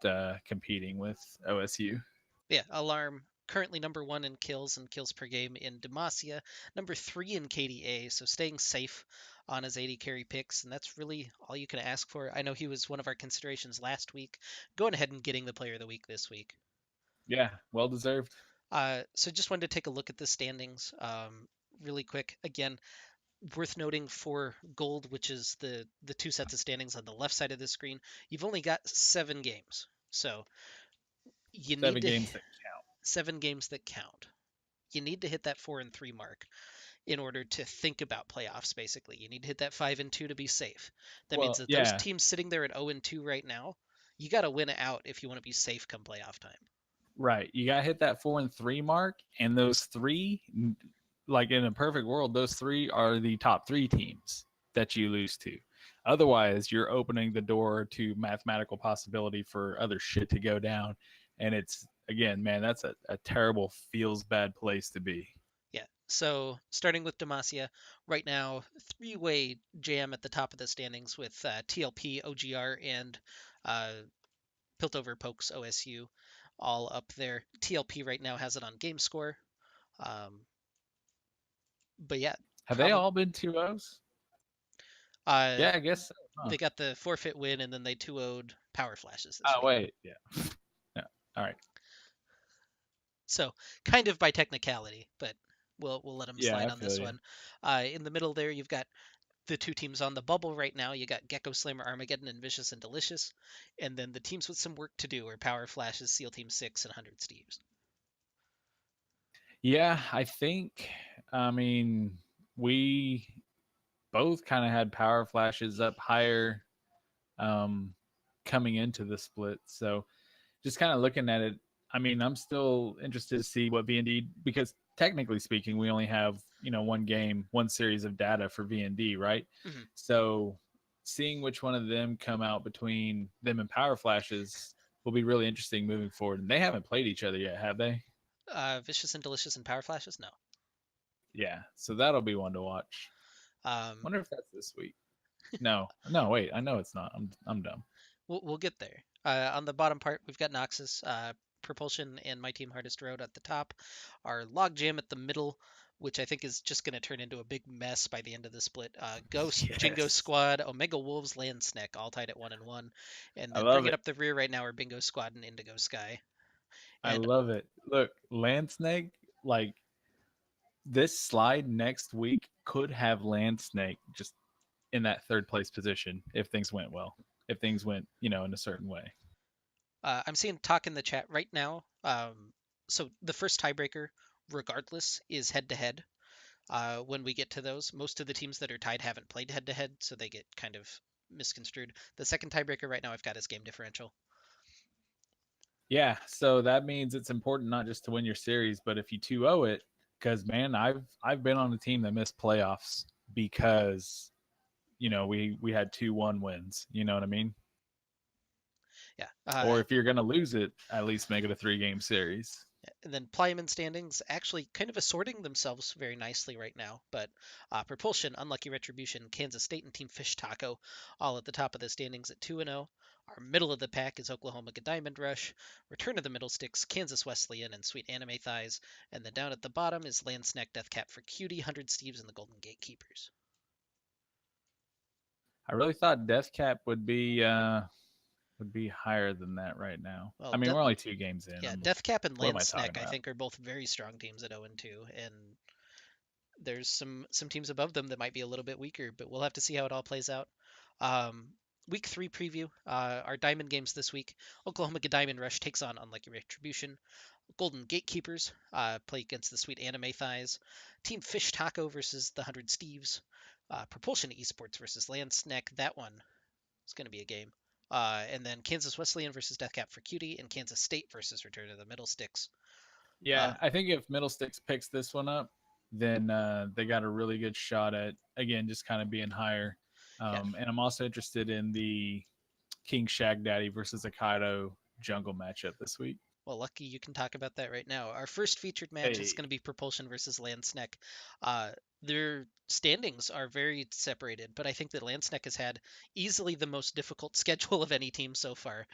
competing with OSU. Yeah, Alarm currently number 1 in kills and kills per game in Demacia, number 3 in KDA, so staying safe on his 80 carry picks, and that's really all you can ask for. I know he was one of our considerations last week, going ahead and getting the player of the week this week. Yeah, well deserved. So just wanted to take a look at the standings really quick. Again, worth noting for gold, which is the two sets of standings on the left side of the screen, you've only got 7 games. So you need Seven to games that count. 7 games that count. You need to hit that 4-3 mark in order to think about playoffs. Basically, you need to hit that 5-2 to be safe. That means Well, that those yeah, teams sitting there at 0-2 right now, you got to win it out if you want to be safe come playoff time. right. You got to hit that 4-3 mark, and those three, like in a perfect world, those three are the top three teams that you lose to. Otherwise, you're opening the door to mathematical possibility for other shit to go down, and it's again, man, that's a terrible, feels bad place to be. Yeah. So starting with Demacia, right now, three-way jam at the top of the standings with TLP, OGR, and uh, Piltover Pokes OSU all up there. TLP right now has it on game score. Um, but yeah, Have they probably all been 2-0s? uh, Yeah, I guess so. Huh? they got the forfeit win and then they 2-0'd Power Flashes this Oh week. wait, yeah, yeah. All right. So kind of by technicality, but we'll let them Yeah, slide I on feel this you. one. In the middle there, you've got the two teams on the bubble right now. You got Gecko Slammer Armageddon and Vicious and Delicious, and then the teams with some work to do are Power Flashes, SEAL Team 6, and 100 Steves. Yeah, I think. I mean, we both kind of had power flashes up higher um, coming into the split. So just kind of looking at it, I mean, I'm still interested to see what VND because technically speaking, we only have one game, one series of data for VND, right? Mm-hmm. So seeing which one of them come out between them and power flashes will be really interesting moving forward. And they haven't played each other yet, have they? Vicious and Delicious and Power Flashes? No. Yeah, so that'll be one to watch. Um, Wonder if that's this week. No, no, wait. I know it's not. I'm dumb. we'll get there. On the bottom part, we've got Noxus, Propulsion, and My Team Hardest Road at the top. Our Logjam at the middle, which I think is just going to turn into a big mess by the end of the split. Ghost, Jingo Yes, Squad, Omega Wolves, Land Snack, all tied at 1-1. And I then love bringing it. up the rear right now are Bingo Squad and Indigo Sky. I And love it. Look, Land Snake, like this slide next week could have Land Snake just in that third place position if things went well. If things went, in a certain way. I'm seeing talk in the chat right now. So the first tiebreaker, regardless, is head to head. When we get to those, most of the teams that are tied haven't played head to head, so they get kind of misconstrued. The second tiebreaker right now I've got is game differential. Yeah, so that means it's important not just to win your series, but if you 2-0 it, because man, I've been on a team that missed playoffs because we had 2-1 wins. You know what I mean? Yeah. Or if you're gonna lose it, at least make it a 3-game series. And then Plyman standings actually kind of assorting themselves very nicely right now. But Propulsion, Unlucky Retribution, Kansas State, and Team Fish Taco all at the top of the standings at 2-0. Our middle of the pack is Oklahoma Diamond Rush, Return of the Middle Sticks, Kansas Wesleyan, and Sweet Anime Thighs. And then down at the bottom is Land Snack Deathcap for Cutie, 100 Steves, and the Golden Gatekeepers. I really thought Death Cap would be higher than that right now. Well, I mean, we're only 2 games in. yeah, Deathcap and What am Land I talking Snack I about? think are both very strong teams at 0-2, and there's some teams above them that might be a little bit weaker, but we'll have to see how it all plays out. Um, week 3 preview. Our Diamond games this week. Oklahoma Diamond Rush takes on Unlucky Retribution. Golden Gatekeepers play against the Sweet Anime Thighs. Team Fish Taco versus the 100 Steves. Propulsion Esports versus Land Snack. That one is going to be a game. And then Kansas Wesleyan versus Deathcap for Cutie, and Kansas State versus Return of the Middle Sticks. Yeah, I think if Middle Sticks picks this one up, then they got a really good shot at, again, just kind of being higher. Yeah, And I'm also interested in the King Shag Daddy versus Akaido jungle matchup this week. well, lucky you can talk about that right now. Our first featured match is Hey, going to be Propulsion versus Landsneck. Uh, their standings are very separated, but I think that Landsneck has had easily the most difficult schedule of any team so far.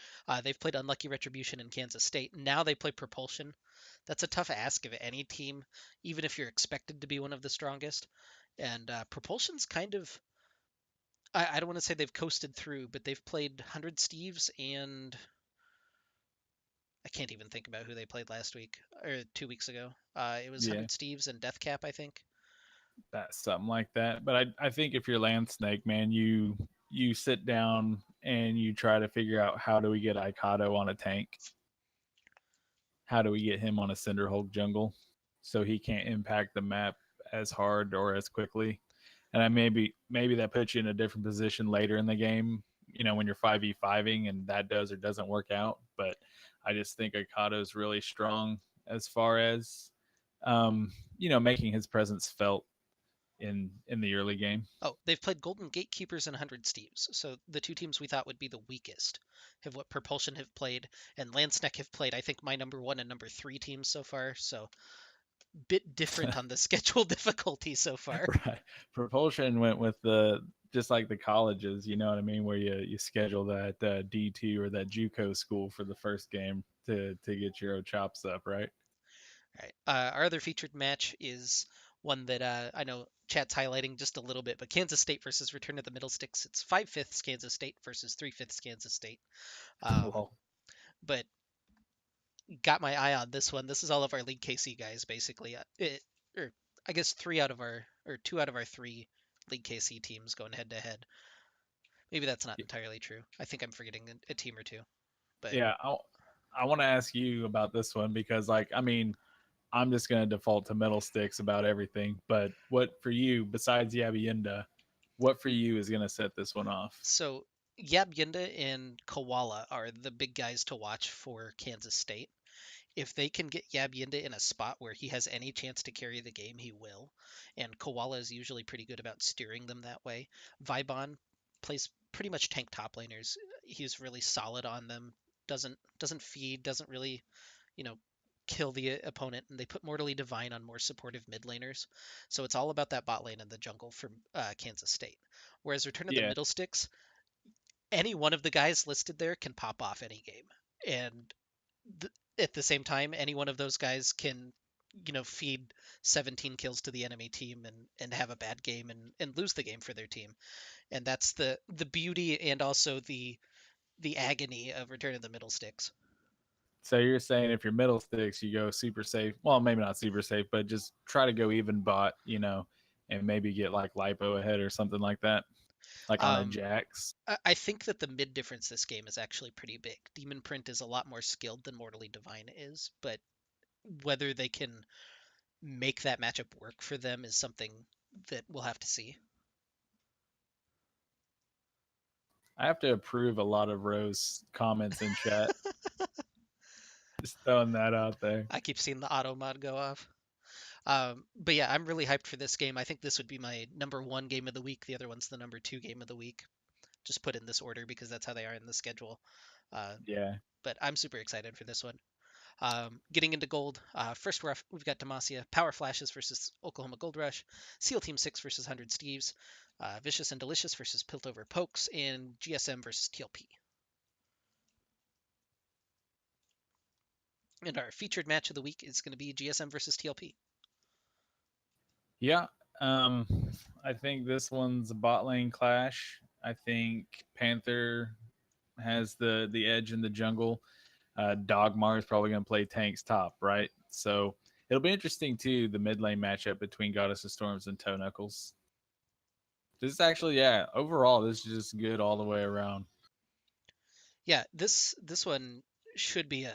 They've played Unlucky Retribution in Kansas State. Now they play Propulsion. That's a tough ask of any team, even if you're expected to be one of the strongest. And Propulsion's kind of, I don't want to say they've coasted through, but they've played 100 Steves and I can't even think about who they played last week or 2 weeks ago. It was yeah, 100 Steves and Deathcap, I think. that's something like that. But I think if you're Land Snake, man, you sit down and you try to figure out how do we get Aikado on a tank? How do we get him on a Cinderhulk jungle so he can't impact the map as hard or as quickly? And maybe that puts you in a different position later in the game, when you're 5v5ing and that does or doesn't work out. But I just think Aikado is really strong as far as making his presence felt in the early game. Oh, they've played Golden Gatekeepers and 100 Steves. So the two teams we thought would be the weakest have what Propulsion have played, and Landsneck have played, I think, my number 1 and number 3 teams so far. So bit different on the schedule difficulty so far. Right. Propulsion went with the just like the colleges, you know what I mean, where you schedule that D2 or that JUCO school for the first game to get your chops up, right? All right. Our other featured match is one that I know chat's highlighting just a little bit, but Kansas State versus Return of the Middle Sticks. It's 5/5 Kansas State versus 3/5 Kansas State. Um, Well, but got my eye on this one. This is all of our League KC guys, basically. Or I guess 2 out of our 3 League KC teams going head to head. Maybe that's not entirely true. I think I'm forgetting a team or two. But yeah, I want to ask you about this one because, like, I mean, I'm just going to default to Middle Sticks about everything. But what for you, besides Yabienda, what for you is going to set this one off? so Yab Yinda and Koala are the big guys to watch for Kansas State. If they can get Yab Yinda in a spot where he has any chance to carry the game, he will. And Koala is usually pretty good about steering them that way. Vibon plays pretty much tank top laners. He's really solid on them. Doesn't feed, doesn't really, you know, kill the opponent, and they put Mortally Divine on more supportive mid laners. So it's all about that bot lane and the jungle for Kansas State. Whereas Return of the Yeah, Middle Sticks, any one of the guys listed there can pop off any game. And th- at the same time, any one of those guys can, feed 17 kills to the enemy team and have a bad game and lose the game for their team. And that's the beauty and also the agony of Return of the Middle Sticks. so you're saying if you're Middle Sticks, you go super safe. Well, maybe not super safe, but just try to go even bot, and maybe get like lipo ahead or something like that, like on a Um, Jax. I think that the mid difference this game is actually pretty big. Demon Print is a lot more skilled than Mortally Divine is, but whether they can make that matchup work for them is something that we'll have to see. I have to approve a lot of Rose comments in chat. Just throwing that out there. I keep seeing the auto mod go off. But yeah, I'm really hyped for this game. I think this would be my number 1 game of the week. The other one's the number 2 game of the week. Just put in this order because that's how they are in the schedule. Uh, Yeah. but I'm super excited for this one. Getting into gold, first we've got Demacia, Power Flashes versus Oklahoma Gold Rush, SEAL Team 6 versus 100 Steves, Vicious and Delicious versus Piltover Pokes, and GSM versus TLP. And our featured match of the week is going to be GSM versus TLP. Yeah. Um, I think this one's a bot lane clash. I think Panther has the edge in the jungle. Dogmar is probably going to play tanks top, right? So it'll be interesting too, the mid lane matchup between Goddess of Storms and Toe Knuckles. This is actually, yeah, overall, this is just good all the way around. Yeah, this one should be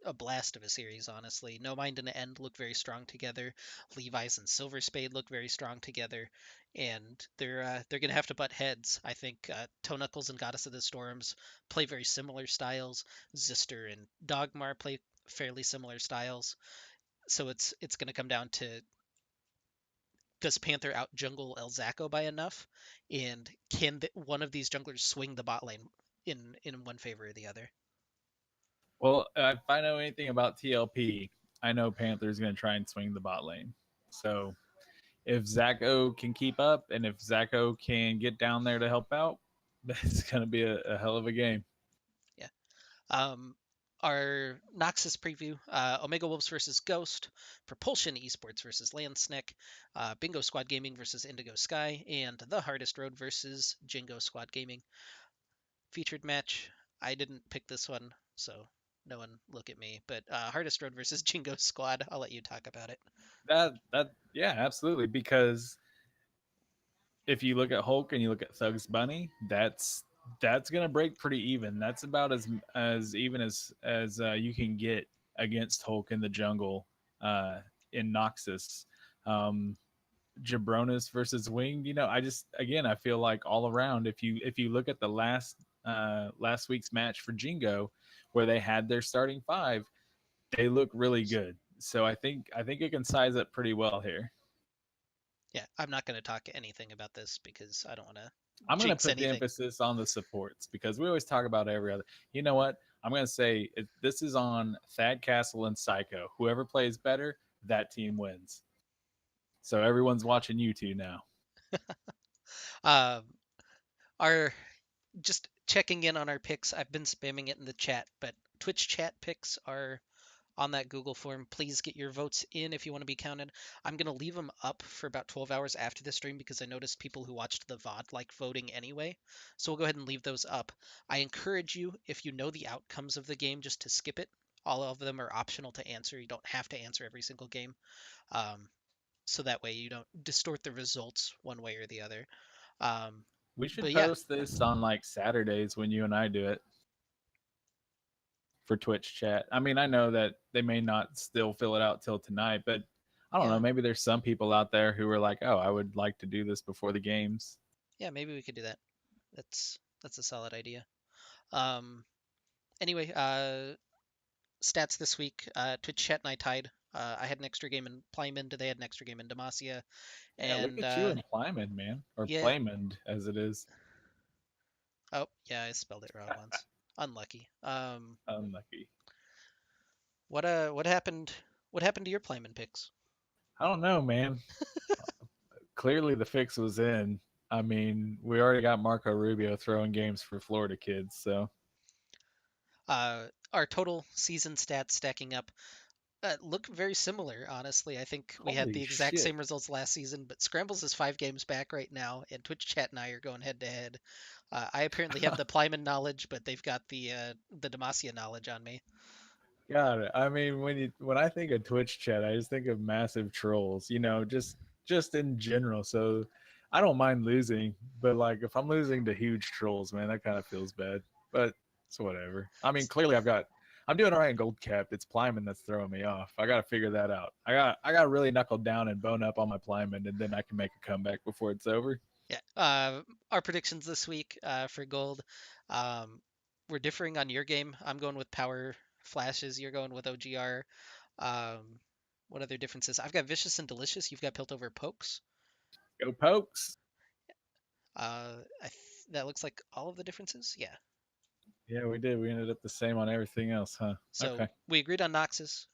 a blast of a series, honestly. No Mind and End look very strong together. Levi's and Silver Spade look very strong together, and they're gonna have to butt heads. I think Toe Knuckles and Goddess of the Storms play very similar styles. Zister and Dogmar play fairly similar styles. So it's gonna come down to, does Panther out jungle El Zaco by enough, and can one of these junglers swing the bot lane in one favor or the other? Well, if I know anything about TLP, I know Panther's going to try and swing the bot lane. So if Zacho can keep up and if Zacho can get down there to help out, it's going to be a hell of a game. Yeah. Um, our Noxus preview: Omega Wolves versus Ghost, Propulsion Esports versus Landsnick, Bingo Squad Gaming versus Indigo Sky, and The Hardest Road versus Jingo Squad Gaming. Featured match. I didn't pick this one, so no one look at me. But Hardest Road versus Jingo Squad. I'll let you talk about it. Yeah, absolutely. Because if you look at Hulk and you look at Thugs Bunny, that's gonna break pretty even. That's about as even as you can get against Hulk in the jungle in Noxus. Um, Jabronis versus Winged. I just again I feel like all around if you look at the last week's match for Jingo, where they had their starting five, they look really good. So I think it can size up pretty well here. Yeah, I'm not going to talk anything about this because I don't want to I'm going to jinx put the anything. emphasis on the supports because we always talk about every other. You know what? I'm going to say this is on Thad Castle and Psycho. Whoever plays better, that team wins. So everyone's watching you two now. Um, our just checking in on our picks. I've been spamming it in the chat, but Twitch chat picks are on that Google form. Please get your votes in if you want to be counted. I'm going to leave them up for about 12 hours after the stream because I noticed people who watched the VOD like voting anyway. So we'll go ahead and leave those up. I encourage you, if you know the outcomes of the game, just to skip it. All of them are optional to answer. You don't have to answer every single game. Um, so that way you don't distort the results one way or the other. Um, We should but yeah, post this on like Saturdays when you and I do it for Twitch chat. I mean, I know that they may not still fill it out till tonight, but I don't know. yeah, Maybe there's some people out there who are like, "Oh, I would like to do this before the games." yeah, maybe we could do that. That's a solid idea. Um, anyway, stats this week. Twitch chat and I tied. I had an extra game in Plymouth. They had an extra game in Demacia. Yeah, look And at you in Plyman, man, or yeah. Playmond as it is. Oh, yeah, I spelled it wrong once. Unlucky. Unlucky. What happened? What happened to your Plymouth picks? I don't know, man. Clearly, the fix was in. I mean, we already got Marco Rubio throwing games for Florida kids, so Our total season stats stacking up look very similar, honestly. I think we had the holy exact shit. same results last season, but Scrambles is 5 games back right now, and Twitch Chat and I are going head to head. I apparently have the Plyman knowledge, but they've got the Demacia knowledge on me. Got it. I mean, when I think of Twitch chat, I just think of massive trolls. Just in general. So I don't mind losing, but like if I'm losing to huge trolls, man, that kind of feels bad. But it's whatever. I mean, clearly I'm doing all right in gold cap. It's Plyman that's throwing me off. I got to figure that out. I got to really knuckle down and bone up on my Plyman, and then I can make a comeback before it's over. Yeah. Our predictions this week for gold. Um, we're differing on your game. I'm going with power flashes. You're going with OGR. Um, what other differences? I've got vicious and delicious. You've got Piltover pokes. Go Pokes. That looks like all of the differences. Yeah. Yeah, we did. We ended up the same on everything else, huh? So Okay. we agreed on Noxus.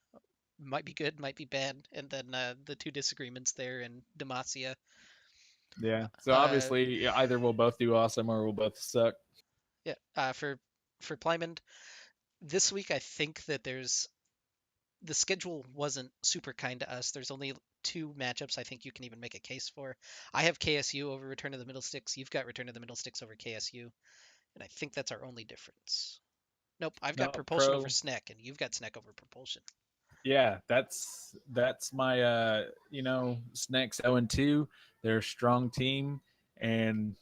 Might be good, might be bad, and then the two disagreements there in Demacia. Yeah. So Uh, obviously, either we'll both do awesome or we'll both suck. yeah. For Plymouth this week, I think that the schedule wasn't super kind to us. There's only two matchups I think you can even make a case for. I have KSU over Return of the Middle Sticks. You've got Return of the Middle Sticks over KSU, and I think that's our only difference. Nope, I've got No, Propulsion over pro. Snack, and you've got Snack over Propulsion. Yeah, that's my Snakes 0-2. They're a strong team, And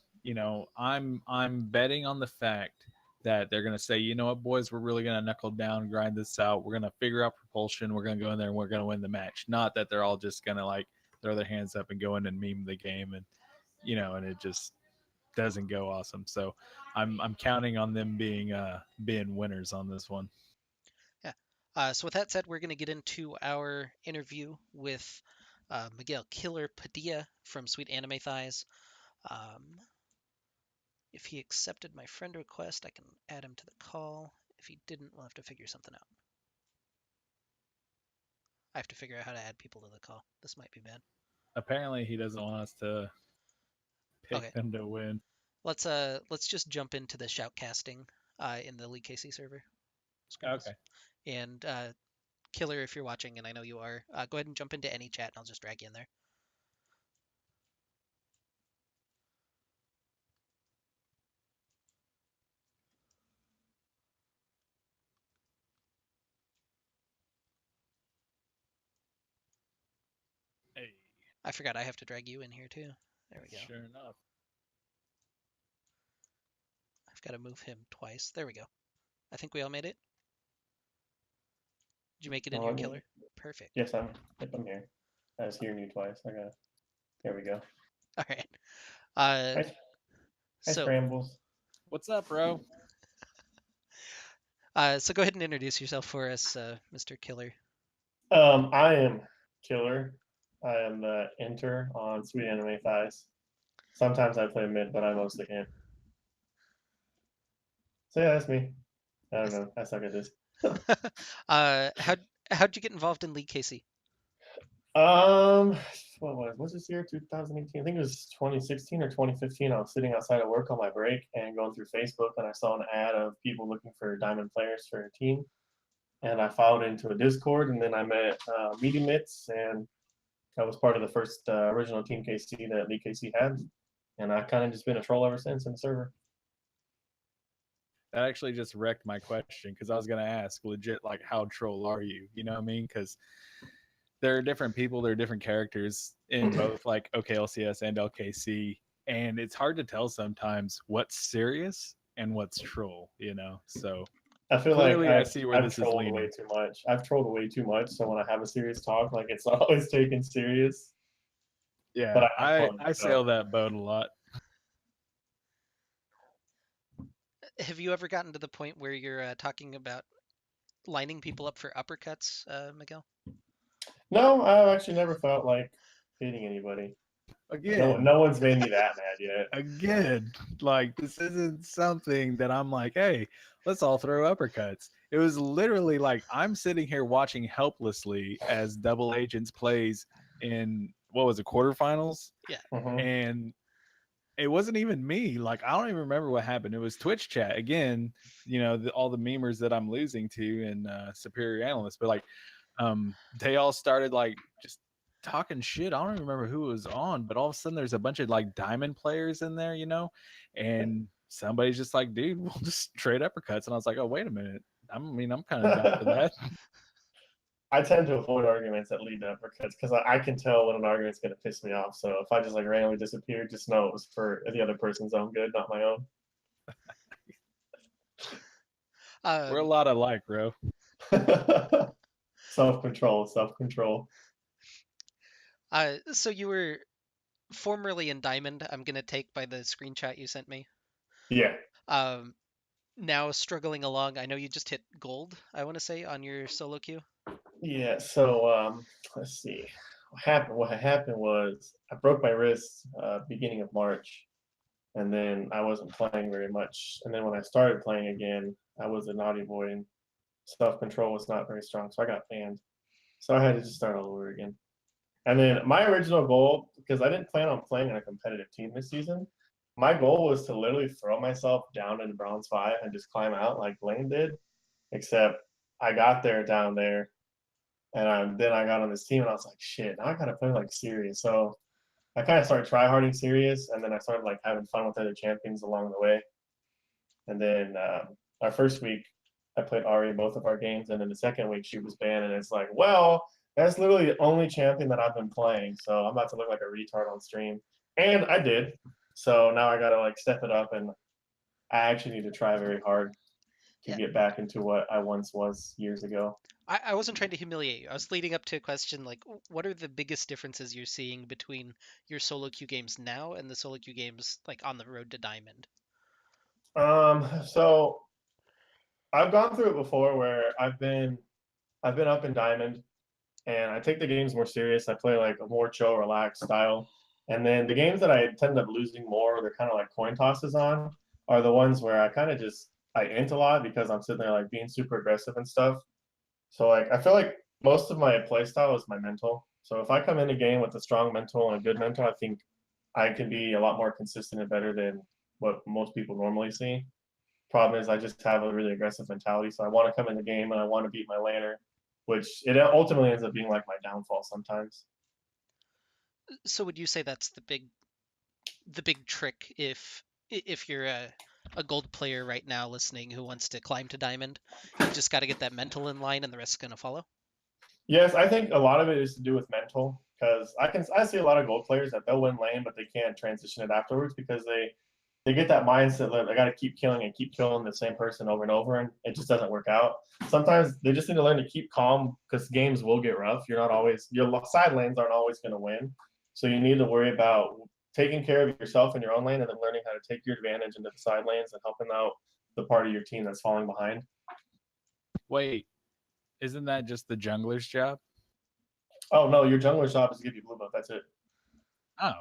I'm betting on the fact that they're going to say, you know what, boys, we're really going to knuckle down, grind this out. We're going to figure out propulsion. We're going to go in there and we're going to win the match. Not that they're all just going to like throw their hands up and go in and meme the game, and and it just doesn't go awesome. So I'm counting on them being winners on this one. Yeah. So with that said, we're going to get into our interview with Miguel Killer Padilla from Sweet Anime Thighs. Um, if he accepted my friend request, I can add him to the call. If he didn't, we'll have to figure something out. I have to figure out how to add people to the call. This might be bad. Apparently, he doesn't want us to pick Okay. them to win. Let's just jump into the shoutcasting in the League KC server. Okay. And Killer, if you're watching, and I know you are, go ahead and jump into any chat, and I'll just drag you in there. Hey. I forgot I have to drag you in here too. There we go. Sure enough. I've got to move him twice. There we go. I think we all made it. Did you make it in here, Killer? Perfect. Yes, I'm here. I was hearing you twice. There we go. All right. Hi, So, Scrambles. What's up, bro? so go ahead and introduce yourself for us, Mr. Killer. I am Killer. I am the enter on Sweet Anime Thighs. Sometimes I play mid, but I mostly can't. So yeah, that's me. I don't know. I suck at this. How'd you get involved in League KC? What's this year? 2018. I think it was 2016 or 2015. I was sitting outside of work on my break and going through Facebook, and I saw an ad of people looking for diamond players for a team. And I followed into a Discord, and then I met Meaty Mitts, and I was part of the first original Team KC that League KC had. And I've kind of just been a troll ever since in the server. That actually just wrecked my question, because I was going to ask legit, like, how troll are you? You know what I mean? Because there are different people, there are different characters in both like OKLCS and LKC, and it's hard to tell sometimes what's serious and what's troll, So I feel clearly like I see where I've this is trolled leading. way too much. I've trolled way too much, so when I have a serious talk, like it's not always taken serious. Yeah, but I sail that boat a lot. Have you ever gotten to the point where you're talking about lining people up for uppercuts, Miguel? No, I've actually never felt like hitting anybody. Again, no one's made me that mad yet. Again, like, this isn't something that I'm like, hey, let's all throw uppercuts. It was literally like I'm sitting here watching helplessly as Double Agents plays in, what was it, quarterfinals? Yeah. Mhm. And it wasn't even me. Like, I don't even remember what happened. It was Twitch chat again. All the memers that I'm losing to and Superior Analysts. But like, they all started like just talking shit. I don't even remember who was on, but all of a sudden there's a bunch of like diamond players in there, and somebody's just like, dude, we'll just trade uppercuts. And I was like, oh, wait a minute. I'm kind of down for that. I tend to avoid arguments that lead to uppercuts because I can tell when an argument's going to piss me off. So if I just like randomly disappear, just know it was for the other person's own good, not my own. We're a lot alike, bro. Self-control, self-control. So you were formerly in Diamond, I'm gonna take by the screenshot you sent me. Yeah. Now struggling along. I know you just hit gold, I want to say, on your solo queue. Yeah. So let's see. What happened was I broke my wrist beginning of March, and then I wasn't playing very much. And then when I started playing again, I was a naughty boy, and self-control was not very strong, so I got banned. So I had to just start all over again. And then my original goal, because I didn't plan on playing on a competitive team this season, my goal was to literally throw myself down in bronze 5 and just climb out like Blaine did. Except I got there down there, and then I got on this team, and I was like, shit, now I gotta play like serious. So I kind of started tryharding serious, and then I started like having fun with other champions along the way. And then our first week, I played Ari in both of our games, and then the second week she was banned, and it's like, well, that's literally the only champion that I've been playing, so I'm about to look like a retard on stream, and I did. So now I gotta like step it up, and I actually need to try very hard to Yeah. get back into what I once was years ago. I wasn't trying to humiliate you. I was leading up to a question like, what are the biggest differences you're seeing between your solo queue games now and the solo queue games like on the road to Diamond? So I've gone through it before where I've been up in Diamond, and I take the games more serious. I play like a more chill, relaxed style. And then the games that I tend up losing more, they're kind of like coin tosses on, are the ones where I kind of just I int a lot because I'm sitting there like being super aggressive and stuff. So like I feel like most of my play style is my mental. So if I come in a game with a strong mental and a good mental, I think I can be a lot more consistent and better than what most people normally see. Problem is I just have a really aggressive mentality. So I want to come in the game and I want to beat my laner, which it ultimately ends up being like my downfall sometimes. So would you say that's the big trick if you're a gold player right now listening who wants to climb to Diamond, you just got to get that mental in line and the rest's gonna follow? Yes, I think a lot of it is to do with mental because I see a lot of gold players that they'll win lane but they can't transition it afterwards because they get that mindset that they got to keep killing and keep killing the same person over and over, and it just doesn't work out. Sometimes they just need to learn to keep calm because games will get rough. You're not always your side lanes aren't always going to win, so you need to worry about taking care of yourself in your own lane and then learning how to take your advantage into the side lanes and helping out the part of your team that's falling behind. Wait, isn't that just the jungler's job? Oh no, your jungler's job is to give you blue buff. That's it. Oh,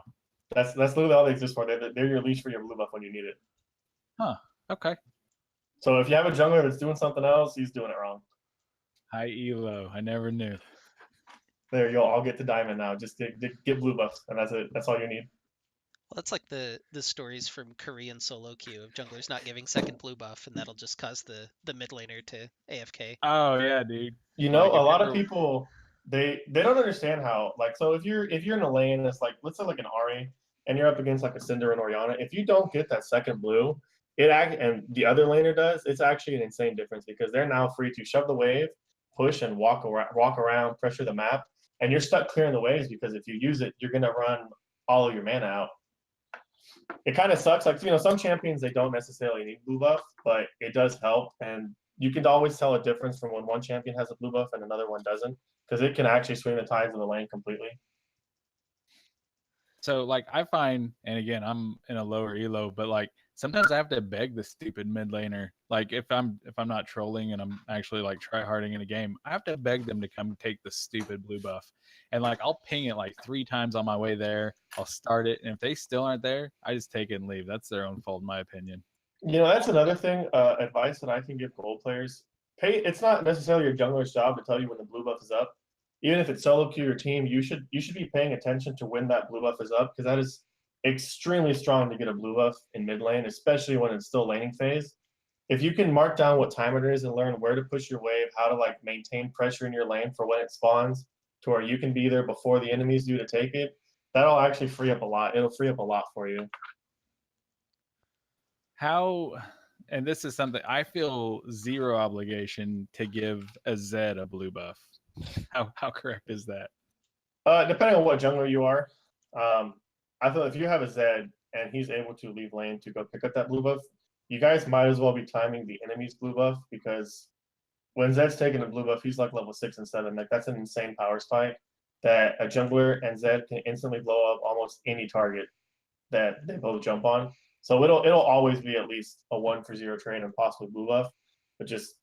That's literally all they exist for. They're your leash for your blue buff when you need it. huh. Okay. So if you have a jungler that's doing something else, he's doing it wrong. High elo. I never knew. There you go. I'll get to diamond now. Just get blue buffs, and that's it. That's all you need. Well, that's like the stories from Korean solo queue of junglers not giving second blue buff, and that'll just cause the mid laner to AFK. Oh yeah, dude. You know, Like a if you lot of ever people they don't understand how like so if you're in a lane that's like let's say like an Ari and you're up against like a Cinder and Oriana, if you don't get that second blue, it act and the other laner does, it's actually an insane difference because they're now free to shove the wave, push and walk around, pressure the map, and you're stuck clearing the waves because if you use it, you're gonna run all of your mana out. It kind of sucks. Like, you know, some champions, they don't necessarily need blue buff, but it does help. And you can always tell a difference from when one champion has a blue buff and another one doesn't, because it can actually swing the tides of the lane completely. so like I find, and again, I'm in a lower elo, but like sometimes I have to beg the stupid mid laner. Like if I'm not trolling and I'm actually like try harding in a game, I have to beg them to come take the stupid blue buff. And like I'll ping it like 3 times on my way there. I'll start it, and if they still aren't there, I just take it and leave. That's their own fault, in my opinion. You know, that's another thing, advice that I can give gold players. It's not necessarily your jungler's job to tell you when the blue buff is up. Even if it's solo queue or team, you should be paying attention to when that blue buff is up because that is extremely strong to get a blue buff in mid lane, especially when it's still laning phase. If you can mark down what time it is and learn where to push your wave, how to like maintain pressure in your lane for when it spawns to where you can be there before the enemies do to take it, that'll actually free up a lot. It'll free up a lot for you. How, and this is something I feel zero obligation to give a Zed a blue buff. How correct is that? Depending on what jungler you are, I feel if you have a Zed and he's able to leave lane to go pick up that blue buff, you guys might as well be timing the enemy's blue buff because when Zed's taking a blue buff, he's like level 6 and 7. Like that's an insane power spike that a jungler and Zed can instantly blow up almost any target that they both jump on. So it'll always be at least a 1-for-0 trade and possibly blue buff. But just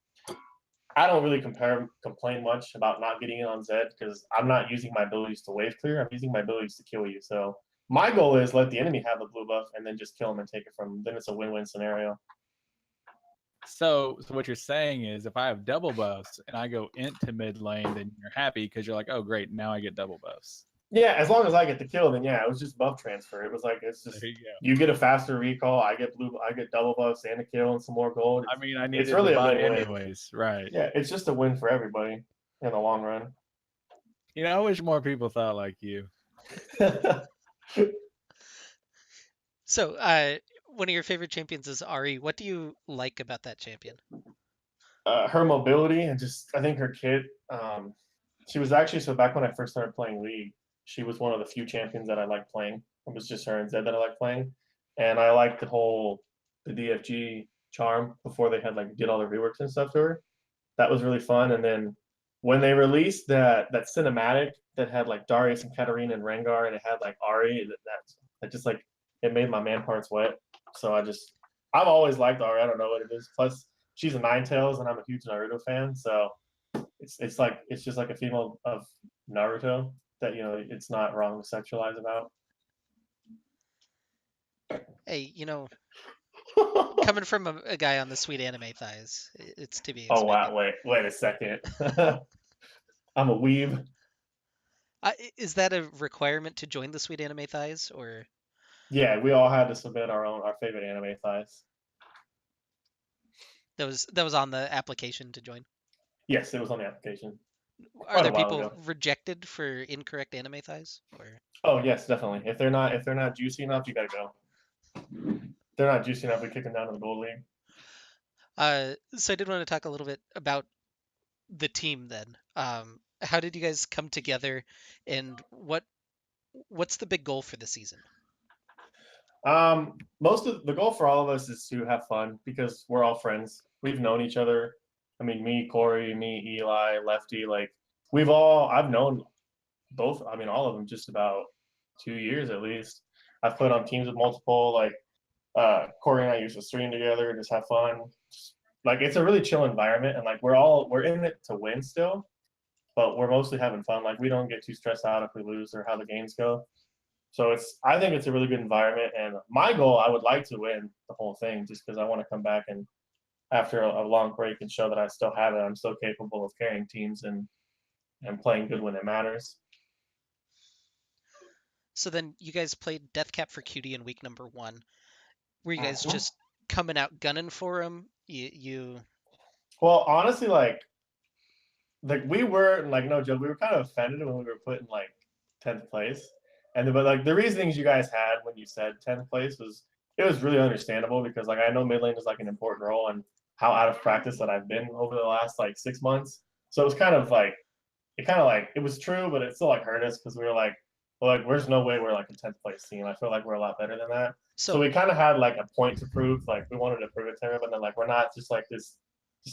I don't really complain much about not getting in on Zed because I'm not using my abilities to wave clear. I'm using my abilities to kill you. So my goal is let the enemy have the blue buff and then just kill him and take it from him. Then it's a win-win scenario. So what you're saying is if I have double buffs and I go into mid lane, then you're happy because you're like, oh great, now I get double buffs. Yeah, as long as I get the kill, then yeah, it was just buff transfer. It was like it's just There you go. you get a faster recall, I get double buffs and a kill and some more gold. I mean, I It's needed really the a buy win-win. anyways, right? Yeah, it's just a win for everybody in the long run. You know, I wish more people thought like you. So, one of your favorite champions is Ari. What do you like about that champion? Her mobility and just I think her kit. She was actually so back when I first started playing League, she was one of the few champions that I liked playing. It was just her and Zed that I liked playing. and I liked the DFG charm before they had like did all the reworks and stuff to her. That was really fun. And then when they released that cinematic that had like Darius and Katarina and Rengar, and it had like Ari, that just like it made my man parts wet. So I've always liked Ari. I don't know what it is. Plus, she's a Ninetales, and I'm a huge Naruto fan. So it's just like a female of Naruto that it's not wrong to sexualize about. Hey, coming from a guy on the sweet anime thighs, it's to be Oh expected. wow! Wait a second. I'm a weeb. Is that a requirement to join the sweet anime thighs, or Yeah, we all had to submit our favorite anime thighs. that was on the application to join? Yes, it was on the application Are quite a there while people ago. rejected for incorrect anime thighs, or? Oh yes, definitely. If they're not juicy enough, you gotta go. If they're not juicy enough, we kick them down to the gold league. So I did want to talk a little bit about the team then. How did you guys come together, and what's the big goal for the season? Most of the goal for all of us is to have fun because we're all friends. We've known each other. I mean, me, Corey, me, Eli, Lefty. Like I've known both. I mean, all of them just about 2 years at least. I've played on teams with multiple. Like Corey and I used to stream together and just have fun. Like it's a really chill environment, and like we're in it to win still, but we're mostly having fun. Like we don't get too stressed out if we lose or how the games go. So I think it's a really good environment, and my goal, I would like to win the whole thing, just because I want to come back and after a long break and show that I still have it. I'm still capable of carrying teams and playing good when it matters. So then you guys played Deathcap for Cutie in week number 1. Were you guys Mhm. just coming out gunning for him? You Well, honestly, like we were like no joke, we were kind of offended when we were put in like 10th place, but like the reasonings you guys had when you said 10th place it was really understandable because like I know mid lane is like an important role and how out of practice that I've been over the last like 6 months. So it was kind of like it was true, but it still like hurt us because we were like, well, like there's no way we're like a 10th place team. I feel like we're a lot better than that. So so we kind of had like a point to prove. Like we wanted to prove it to everyone that like we're not just like this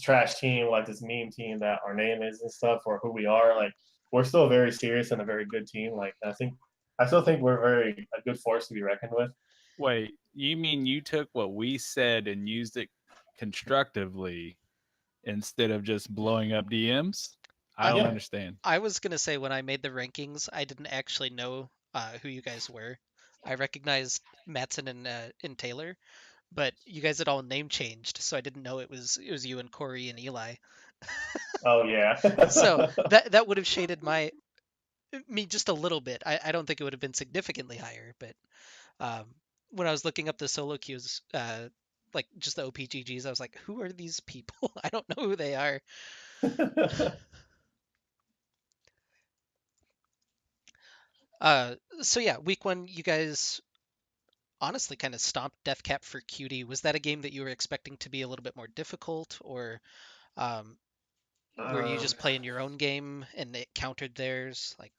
trash team, like this meme team that our name is and stuff, or who we are. Like we're still very serious and a very good team. Like I still think we're a good force to be reckoned with. Wait, you mean you took what we said and used it constructively instead of just blowing up DMs? I I, don't Yeah. understand. I was gonna say when I made the rankings, I didn't actually know who you guys were. I recognized Matson and Taylor, but you guys had all name changed, so I didn't know it was you and Corey and Eli. Oh yeah. So that would have shaded me just a little bit. I don't think it would have been significantly higher, but um, when I was looking up the solo queues, like just the OPGGs, I was like, who are these people? I don't know who they are. Uh, so yeah, week 1, you guys honestly kind of stomped Deathcap for Cutie. Was that a game that you were expecting to be a little bit more difficult, or um, were you um, just playing your own game and it countered theirs? Like,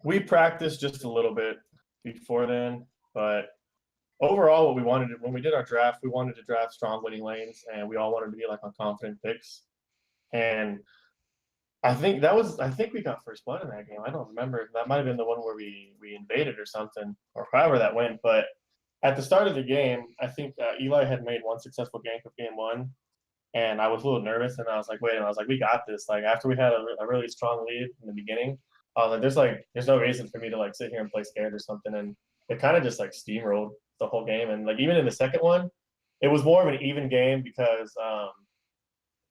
we practiced just a little bit before then, but overall, what we wanted when we did our draft, we wanted to draft strong winning lanes, and we all wanted to be like on confident picks. And I think we got first blood in that game. I don't remember. That might have been the one where we invaded or something, or however that went. But at the start of the game, I think Eli had made one successful gank of game 1, and I was a little nervous. And I was like, wait, and I was like, we got this. Like after we had a really strong lead in the beginning, I was like, there's no reason for me to like sit here and play scared or something. And it kind of just like steamrolled the whole game. And like even in the second one, it was more of an even game because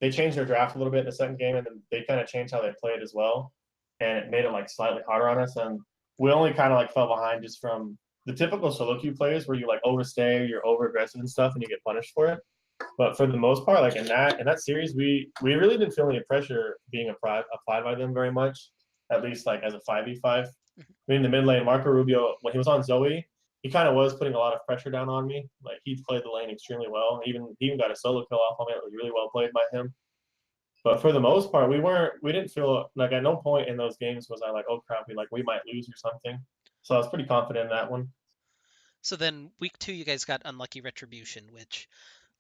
they changed their draft a little bit in the second game, and then they kind of changed how they played as well, and it made it like slightly harder on us. And we only kind of like fell behind just from the typical solo queue plays where you like overstay, you're over aggressive and stuff, and you get punished for it. But for the most part, like in that series, we really didn't feel any pressure being applied by them very much, at least like as a 5v5. I mean, in the mid lane, Marco Rubio, when he was on Zoe, he kind of was putting a lot of pressure down on me. Like he played the lane extremely well. He even got a solo kill off on it. It was really well played by him. But for the most part, we didn't feel like at no point in those games was I like, oh crap, we might lose or something. So I was pretty confident in that one. So then week 2, you guys got Unlucky Retribution, which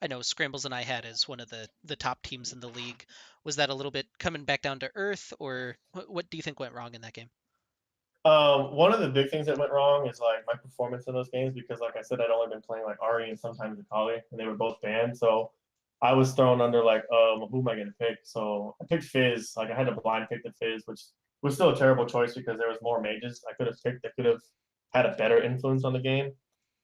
I know Scrambles and I had as one of the top teams in the league. Was that a little bit coming back down to earth, or what do you think went wrong in that game? One of the big things that went wrong is like my performance in those games because, like I said, I'd only been playing like Ari and sometimes Akali, and they were both banned. So I was thrown under like, who am I gonna pick? So I picked Fizz. Like I had to blind pick the Fizz, which was still a terrible choice because there was more mages I could have picked that could have had a better influence on the game.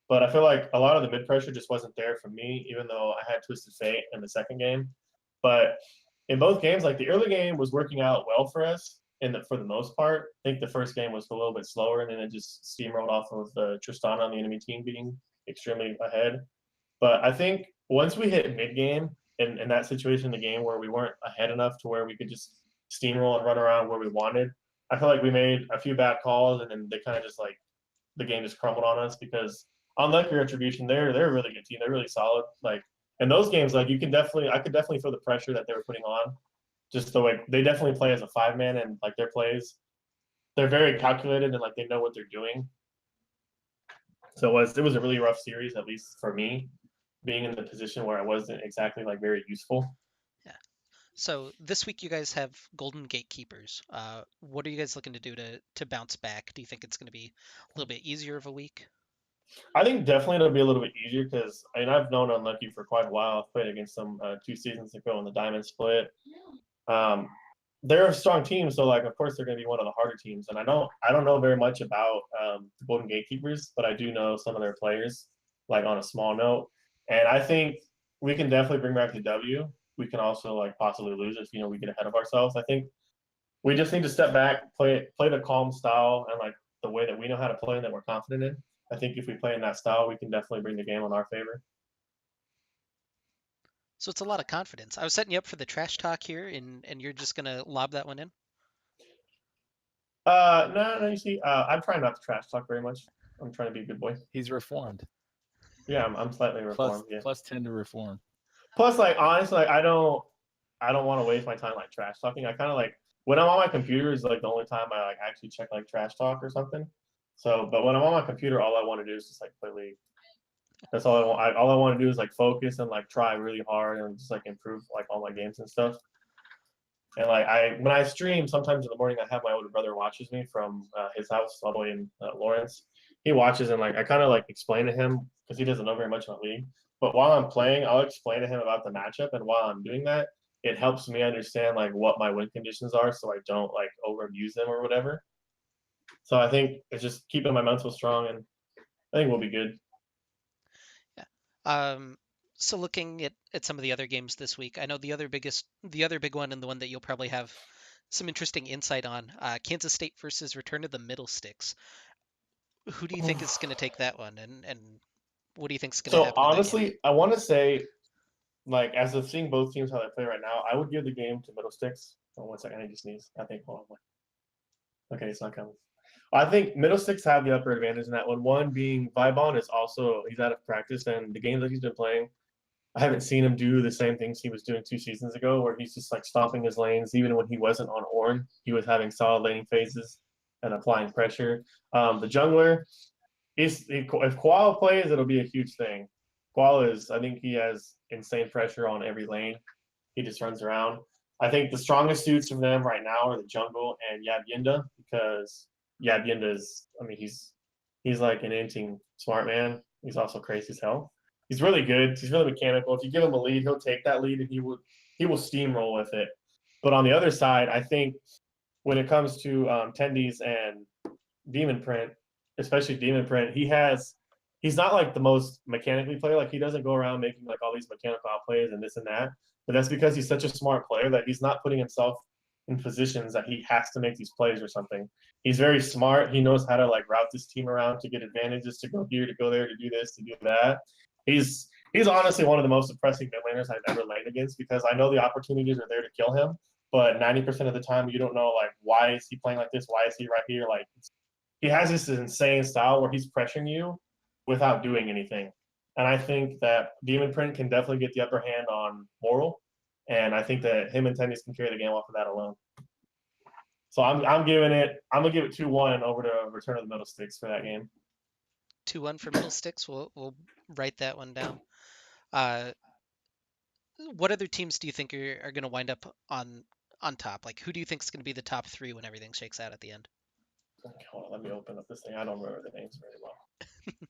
But I feel like a lot of the mid pressure just wasn't there for me, even though I had Twisted Fate in the second game. But in both games, like the early game was working out well for us for the most part. I think the first game was a little bit slower, and then it just steamrolled off of the Tristana on the enemy team being extremely ahead. But I think once we hit mid game in that situation in the game where we weren't ahead enough to where we could just steamroll and run around where we wanted, I feel like we made a few bad calls, and then they kind of just like the game just crumbled on us because unlike Retribution, they're a really good team. They're really solid. Like in those games, like I could definitely feel the pressure that they were putting on. Just the way they definitely play as a 5-man, and like their plays, they're very calculated and like they know what they're doing. So it was a really rough series, at least for me, being in the position where I wasn't exactly like very useful. Yeah. So this week you guys have Golden Gatekeepers. What are you guys looking to do to bounce back? Do you think it's going to be a little bit easier of a week? I think definitely it'll be a little bit easier because I mean I've known Unlucky for quite a while. I've played against them 2 seasons ago in the Diamond Split. Um, they're a strong team, so like of course they're going to be one of the harder teams. And I don't know very much about the Golden Gatekeepers, but I do know some of their players, like on a small note. And I think we can definitely bring back the W. We can also like possibly lose if we get ahead of ourselves. I think we just need to step back, play the calm style and like the way that we know how to play and that we're confident in. I think if we play in that style, we can definitely bring the game on our favor. So it's a lot of confidence. I was setting you up for the trash talk here, and you're just going to lob that one in? No, no. You see, I'm trying not to trash talk very much. I'm trying to be a good boy. He's reformed. Yeah, I'm slightly reformed. Yeah. Plus 10 to reform. Plus, like honestly, like I don't want to waste my time like trash talking. I kind of like when I'm on my computer is like the only time I like actually check like trash talk or something. So, but when I'm on my computer, all I want to do is just like play League. That's all I want. All I want to do is like focus and like try really hard and just like improve like all my games and stuff. And like when I stream, sometimes in the morning, I have my older brother watches me from his house all the way in Lawrence. He watches and like I kind of like explain to him because he doesn't know very much about League. But while I'm playing, I'll explain to him about the matchup, and while I'm doing that, it helps me understand like what my win conditions are, so I don't like overabuse them or whatever. So I think it's just keeping my mental strong, and I think we'll be good. Yeah. So looking at some of the other games this week, I know the other big one, and the one that you'll probably have some interesting insight on, Kansas State versus Return of the Middle Sticks. Who do you think is going to take that one, and what do you think is going to So happen in that game? honestly, I want to say, like, as of seeing both teams how they play right now, I would give the game to Middle Sticks. Oh, 1 second, I need to sneeze. I think. Hold on. Okay, it's not coming. I think Middle Sticks have the upper advantage in that one. One being Vibon is also he's out of practice, and the games that he's been playing, I haven't seen him do the same things he was doing 2 seasons ago, where he's just like stomping his lanes. Even when he wasn't on Ornn, he was having solid laning phases and applying pressure. The jungler, if Koala plays, it'll be a huge thing. Koala is, I think he has insane pressure on every lane. He just runs around. I think the strongest suits of them right now are the jungle and Yabyinda because Yabyinda is, I mean, he's like an inting smart man. He's also crazy as hell. He's really good. He's really mechanical. If you give him a lead, he'll take that lead and he will steamroll with it. But on the other side, I think when it comes to Tendies and Demon Print, especially Demon Print, he's not like the most mechanically player. Like he doesn't go around making like all these mechanical outplays and this and that. But that's because he's such a smart player that he's not putting himself in positions that he has to make these plays or something. He's very smart. He knows how to like route this team around to get advantages, to go here, to go there, to do this, to do that. He's honestly one of the most depressing mid laners I've ever laid against because I know the opportunities are there to kill him, but 90% of the time you don't know like why is he playing like this? Why is he right here? Like he has this insane style where he's pressuring you without doing anything. And I think that Demon Print can definitely get the upper hand on Moral. And I think that him and Tennis can carry the game off of that alone. So I'm gonna give it 2-1 over to Return of the Middle Sticks for that game. 2-1 for Middle Sticks. We'll write that one down. Uh, what other teams do you think are going to wind up on top? Like, who do you think is going to be the top three when everything shakes out at the end? Okay, hold on, let me open up this thing. I don't remember the names very well.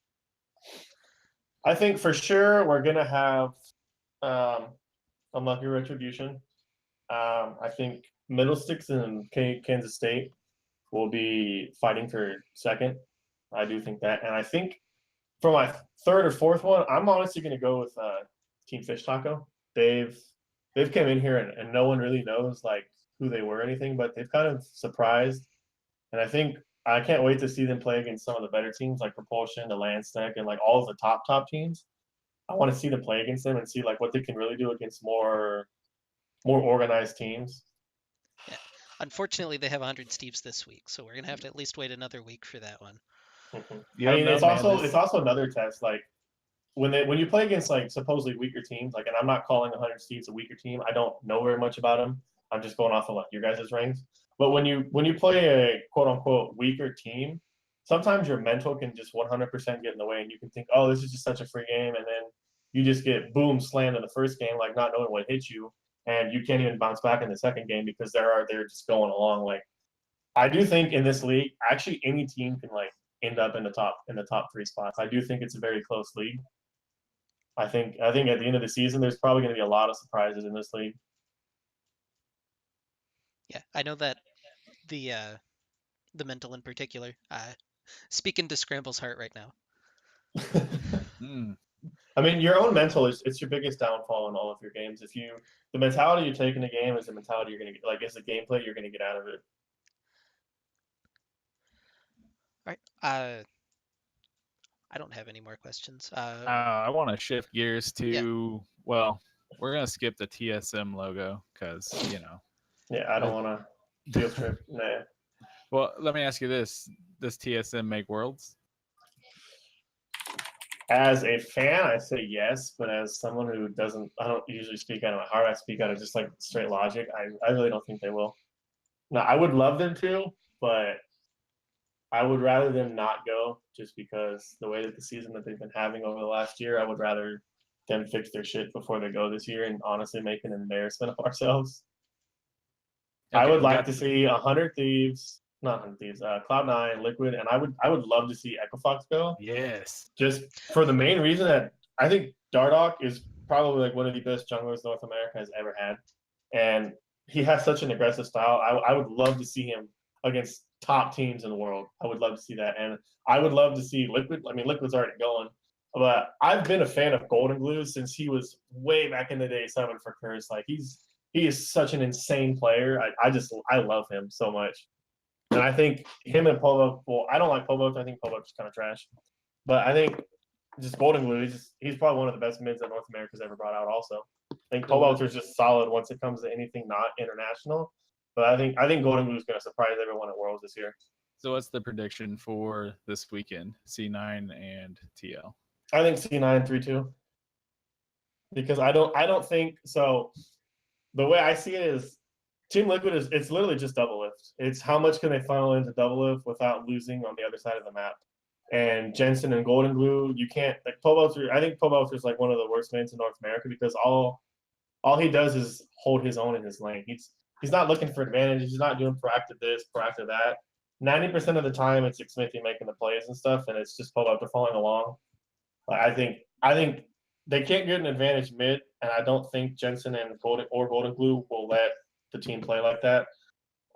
I think for sure we're gonna have Unlucky Retribution. I think Middlesticks and Kansas State will be fighting for second. I do think that, and I think for my third or fourth one, I'm honestly going to go with Team Fish Taco. They've come in here and no one really knows like who they were or anything, but they've kind of surprised, and I think I can't wait to see them play against some of the better teams like Propulsion, the Landstech, and like all of the top teams. I want to see them play against them and see like what they can really do against more organized teams. Yeah. Unfortunately, they have 100 Steves this week, so we're gonna have to at least wait another week for that one. You I don't mean, know, it's man. also it's also another test. Like when you play against like supposedly weaker teams, like, and I'm not calling 100 Steves a weaker team. I don't know very much about them. I'm just going off of like your guys' ranks. But when you play a quote unquote weaker team, sometimes your mental can just 100% get in the way, and you can think, oh, this is just such a free game, and then you just get boom slammed in the first game, like not knowing what hit you, and you can't even bounce back in the second game because they're just going along. Like I do think in this league, actually any team can like end up in the top three spots. I do think it's a very close league. I think at the end of the season, there's probably going to be a lot of surprises in this league. Yeah, I know that the mental in particular. Speaking to Scramble's heart right now. Mm. I mean, your own mental is it's your biggest downfall in all of your games. If you the mentality you take in a game is the mentality you're gonna get like is the gameplay you're gonna get out of it. All right. I don't have any more questions. I want to shift gears Yeah. to, well, we're going to skip the TSM logo because, Yeah, I don't want to field trip. Nah. Well, let me ask you this. Does TSM make worlds? As a fan, I say yes, but as someone who doesn't, I don't usually speak out of my heart. I speak out of just like straight logic. I really don't think they will. Now, I would love them to, but I would rather them not go just because the way that the season that they've been having over the last year, I would rather them fix their shit before they go this year and honestly make an embarrassment of ourselves. I Okay, would we like got to see 100 Thieves, not 100 Thieves, Cloud9, Liquid, and I would love to see Echo Fox go. yes. Just for the main reason that I think Dardoch is probably like one of the best junglers North America has ever had, and he has such an aggressive style. I would love to see him against top teams in the world. I would love to see that, and I would love to see Liquid. I mean, Liquid's already going, but I've been a fan of Golden Glue since he was way back in the day, summon for Curse. Like he is such an insane player. I love him so much, and I think him and Polo. Well, I don't like Polo. I think Polo's kind of trash. But I think just Golden Glue, he's probably one of the best mids that North America's ever brought out. Also, I think Cobalt is just solid once it comes to anything not international. But I think Golden Glue is going to surprise everyone at Worlds this year. So what's the prediction for this weekend? C9 and TL. I think C9 3-2 because I don't think so. The way I see it is Team Liquid is it's literally just double lift. It's how much can they funnel into double lift without losing on the other side of the map. And Jensen and Golden Glue, you can't like Pobelter. I think Pobelter is like one of the worst mains in North America because all he does is hold his own in his lane. He's not looking for advantage. He's not doing proactive this, proactive that. 90% of the time, it's Smithy making the plays and stuff, and it's just Pobelter following along. Like, I think they can't get an advantage mid, and I don't think Jensen and Golden Glue will let the team play like that.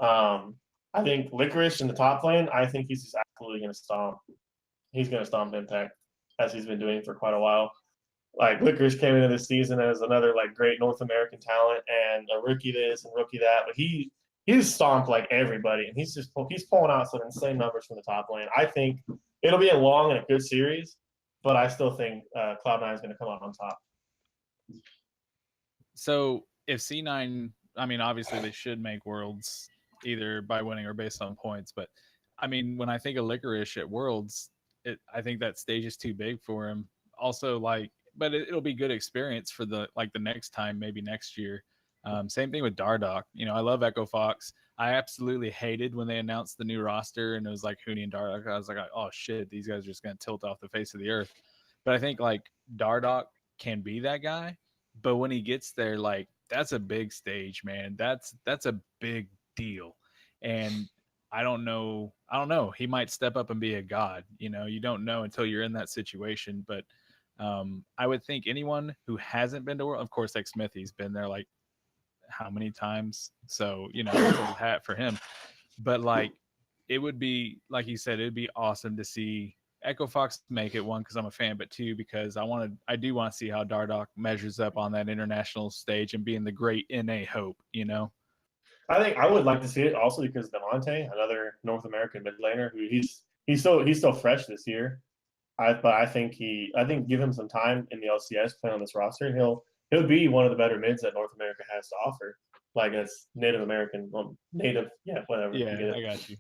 I think Licorice in the top lane, I think he's just absolutely going to stomp. He's going to stomp Impact as he's been doing for quite a while. Like Licorice came into this season as another like great North American talent and a rookie this and rookie that, but he's stomped like everybody, and he's pulling out some insane numbers from the top lane. I think it'll be a long and a good series, but I still think Cloud9 is going to come out on top. So if C9, I mean, obviously they should make worlds either by winning or based on points. But I mean, when I think of Licorice at Worlds, I think that stage is too big for him. Also, like, but it'll be good experience for the next time, maybe next year. Same thing with Dardoch. I love Echo Fox. I absolutely hated when they announced the new roster and it was like Huni and Dardoch. I was like, oh shit, these guys are just gonna tilt off the face of the earth. But I think like Dardoch can be that guy, but when he gets there, like that's a big stage, man. That's a big deal, and I don't know. I don't know. He might step up and be a god. You know, you don't know until you're in that situation. But I would think anyone who hasn't been to World, of course, like Smithy's been there like how many times. So, you know, it's old hat for him. But like it would be like you said, it'd be awesome to see Echo Fox make it, one because I'm a fan, but two because I do want to see how Dardoch measures up on that international stage and being the great NA hope, you know. I think I would like to see it also because Demonte, another North American mid laner, who he's still fresh this year. But I think give him some time in the LCS playing on this roster, and he'll be one of the better mids that North America has to offer. Like it's Native American, native, yeah, whatever. You Yeah, get it. I got you.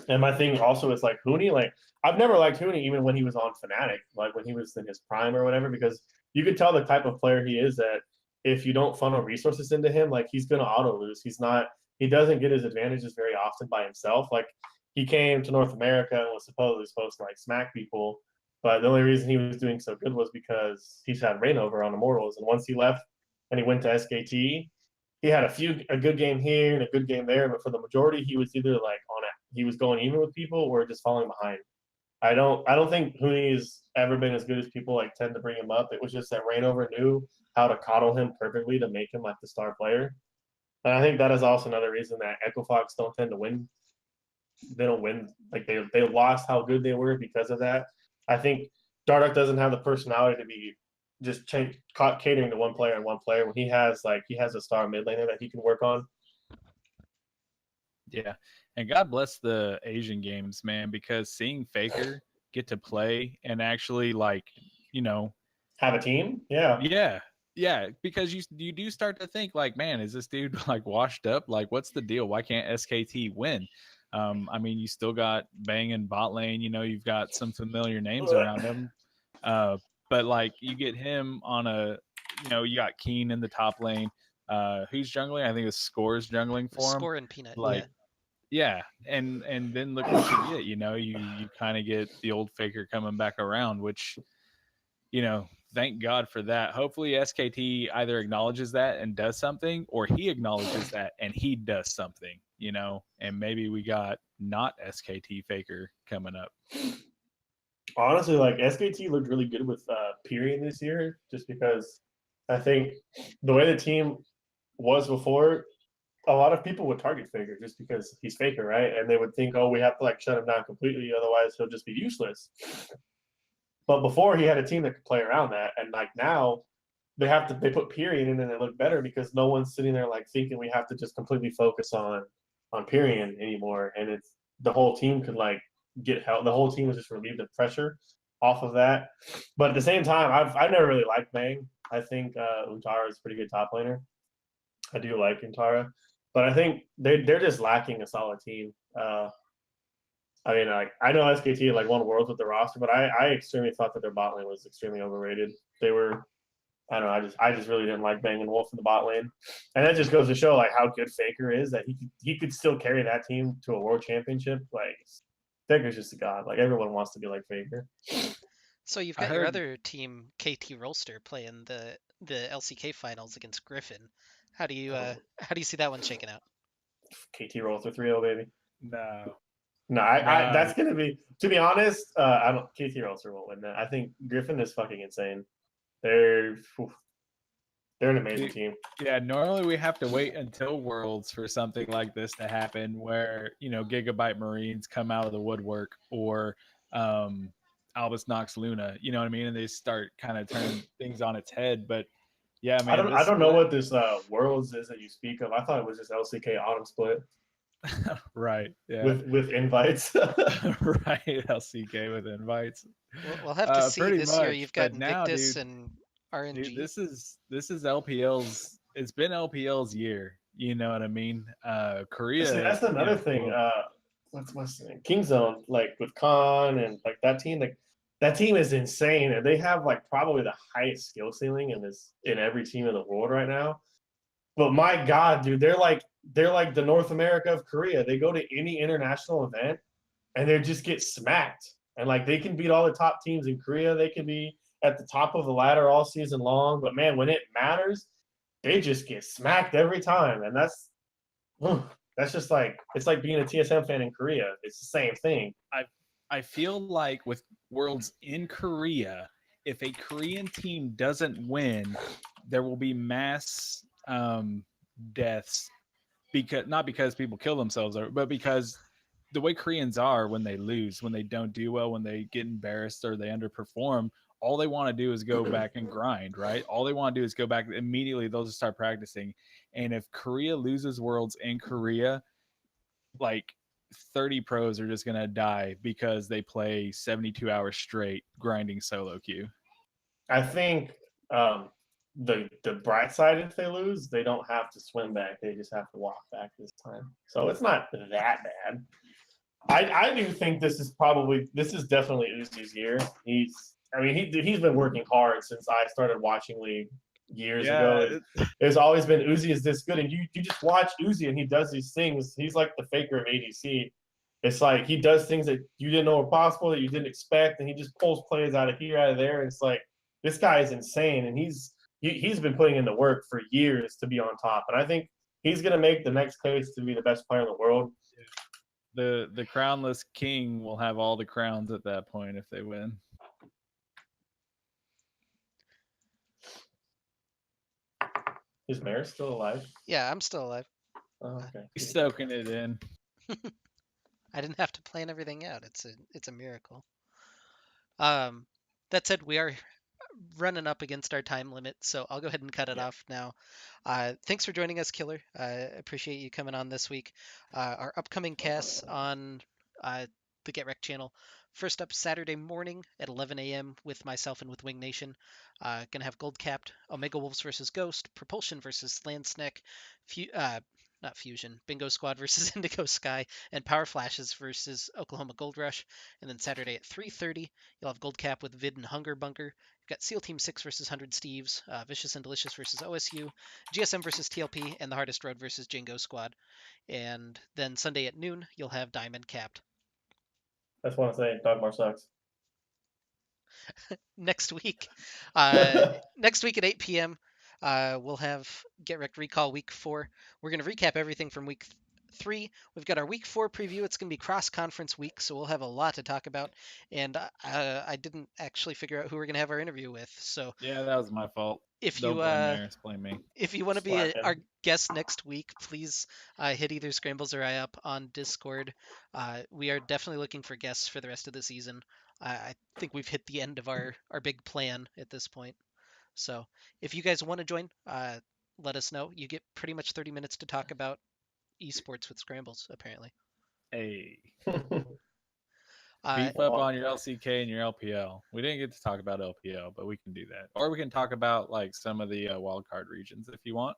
And my thing also is like Huni, like I've never liked Huni even when he was on Fnatic, like when he was in his prime or whatever, because you could tell the type of player he is that if you don't funnel resources into him, like he's gonna auto lose. He doesn't get his advantages very often by himself. Like he came to North America and was supposedly supposed to like smack people, but the only reason he was doing so good was because he's had Reignover on Immortals. And once he left and he went to SKT, he had a good game here and a good game there, but for the majority, he was either like he was going even with people or just falling behind. I don't think Hooney's ever been as good as people like tend to bring him up. It was just that Reignover knew how to coddle him perfectly to make him like the star player. And I think that is also another reason that Echo Fox don't tend to win. They don't win like they lost how good they were because of that. I think Dardoch doesn't have the personality to be just catering to one player and one player when he has a star mid laner that he can work on. Yeah. And God bless the Asian games, man, because seeing Faker get to play and actually like, you know, Have a team, yeah. yeah. Yeah, because you do start to think like, man, is this dude like washed up? Like, what's the deal? Why can't SKT win? I mean, you still got Bang and bot lane. You know, you've got some familiar names around him. But like, you get him on you got Keen in the top lane. Who's jungling? I think it's Scores jungling for him. Score and Peanut, Like, yeah, and then look what you get. You know, you kind of get the old Faker coming back around, which, you know, thank God for that. Hopefully SKT either acknowledges that and does something, or he acknowledges that and he does something, you know, and maybe we got not SKT Faker coming up. Honestly, like SKT looked really good with Pyrion this year, just because I think the way the team was before, a lot of people would target Faker just because he's Faker, right? And they would think, oh, we have to like shut him down completely, otherwise he'll just be useless. But before he had a team that could play around that, and like now they put Pyrion in and they look better because no one's sitting there like thinking we have to just completely focus on Pyrion anymore, and it's the whole team could like get help. The whole team was just relieved of pressure off of that. But at the same time, I've never really liked Bang. I think Untara is a pretty good top laner. I do like Untara, but I think they're just lacking a solid team. I mean, like I know SKT like won Worlds with the roster, but I extremely thought that their bot lane was extremely overrated. They were, I don't know, I just really didn't like Bang and Wolf in the bot lane, and that just goes to show like how good Faker is, that he could still carry that team to a world championship. Like Faker's just a god. Like everyone wants to be like Faker. So you've got your other team, KT Rolster, playing the LCK finals against Griffin. How do you see that one shaking out? KT Rolster 3-0, baby. No. No, I that's gonna be, to be honest, I don't KT Rolster won't win that. I think Griffin is fucking insane. They're an amazing team. Yeah, normally we have to wait until Worlds for something like this to happen, where you know Gigabyte Marines come out of the woodwork, or Albus Nox Luna. You know what I mean? And they start kind of turning things on its head. But yeah, man, I don't know what this Worlds is that you speak of. I thought it was just LCK Autumn Split. Right. Yeah. With invites. Right. LCK with invites. We'll have to see this year. Much, You've got now, Invictus dude, and RNG. Dude, this is LPL's. It's been LPL's year. You know what I mean? Korea. That's another thing. What's the name? Kingzone, like with Khan and like that team is insane, and they have like probably the highest skill ceiling in every team in the world right now. But my God, dude, they're like the North America of Korea. They go to any international event and they just get smacked. And like they can beat all the top teams in Korea. They can be at the top of the ladder all season long. But man, when it matters, they just get smacked every time. And that's just like it's like being a TSM fan in Korea. It's the same thing. I feel like with Worlds in Korea, if a Korean team doesn't win, there will be mass deaths because not because people kill themselves, but because the way Koreans are when they lose, when they don't do well, when they get embarrassed or they underperform, all they want to do is go back and grind, right? All they want to do is go back immediately. They'll just start practicing. And if Korea loses Worlds in Korea, like 30 pros are just going to die because they play 72 hours straight grinding solo queue. I think the bright side, if they lose, they don't have to swim back. They just have to walk back this time. So it's not that bad. I do think this is definitely Uzi's year. He's been working hard since I started watching League years ago. There's always been Uzi is this good, and you just watch Uzi and he does these things. He's like the faker of ADC. It's like he does things that you didn't know were possible, that you didn't expect, and he just pulls plays out of here, out of there. And it's like this guy is insane, and he's been putting in the work for years to be on top. And I think he's gonna make the next case to be the best player in the world. The crownless king will have all the crowns at that point if they win. Is Maris still alive? Yeah, I'm still alive. Oh, okay. He's soaking it in. I didn't have to plan everything out. It's a miracle. That said, we are running up against our time limit, so I'll go ahead and cut it off now. Thanks for joining us, Killer. I appreciate you coming on this week. Our upcoming casts on the Get Wrecked channel. First up, Saturday morning at 11 a.m. with myself and with Wing Nation. Gonna have Gold Capped, Omega Wolves versus Ghost, Propulsion versus Landsneck, not Fusion, Bingo Squad versus Indigo Sky, and Power Flashes versus Oklahoma Gold Rush. And then Saturday at 3:30, you'll have Gold Cap with Vid and Hunger Bunker. You've got SEAL Team 6 versus 100 Steves, Vicious and Delicious versus OSU, GSM versus TLP, and The Hardest Road versus Jingo Squad. And then Sunday at noon, you'll have Diamond Capped. I just want to say, Dogmar sucks. Next week at 8 p.m., we'll have Get Wrecked Recall Week 4. We're going to recap everything from Week 3. We've got our Week 4 preview. It's going to be cross-conference week, so we'll have a lot to talk about. And I didn't actually figure out who we're going to have our interview with. So yeah, that was my fault. If Don't you blame Maris, blame me. If you want to be our guest next week, please hit either Scrambles or I up on Discord. We are definitely looking for guests for the rest of the season. I think we've hit the end of our big plan at this point. So if you guys want to join, let us know. You get pretty much 30 minutes to talk about esports with Scrambles, apparently. Hey. Beef up on your LCK and your LPL. We didn't get to talk about LPL, but we can do that. Or we can talk about like some of the wildcard regions if you want.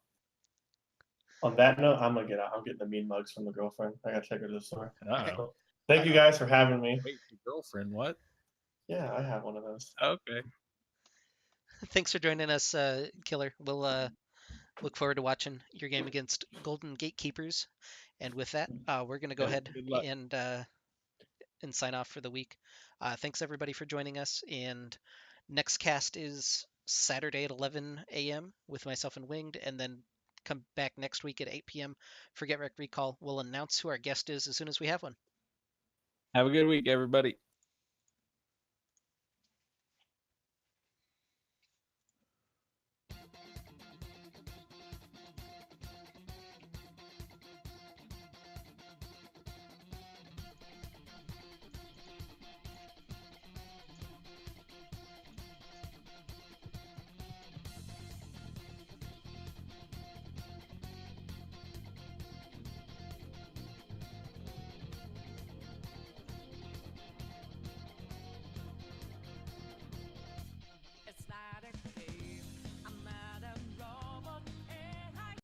On that note, I'm getting the mean mugs from the girlfriend. I gotta check her to the store. Uh-oh. Thank you guys for having me. Wait, your girlfriend? What? Yeah, I have one of those. Okay. Thanks for joining us, Killer. We'll look forward to watching your game against Golden Gatekeepers. And with that, we're gonna go ahead and sign off for the week. Thanks everybody for joining us. And next cast is Saturday at 11 a.m. with myself and Winged, and then come back next week at 8 p.m. for Get Wrecked Recall. We'll announce who our guest is as soon as we have one. Have a good week, everybody.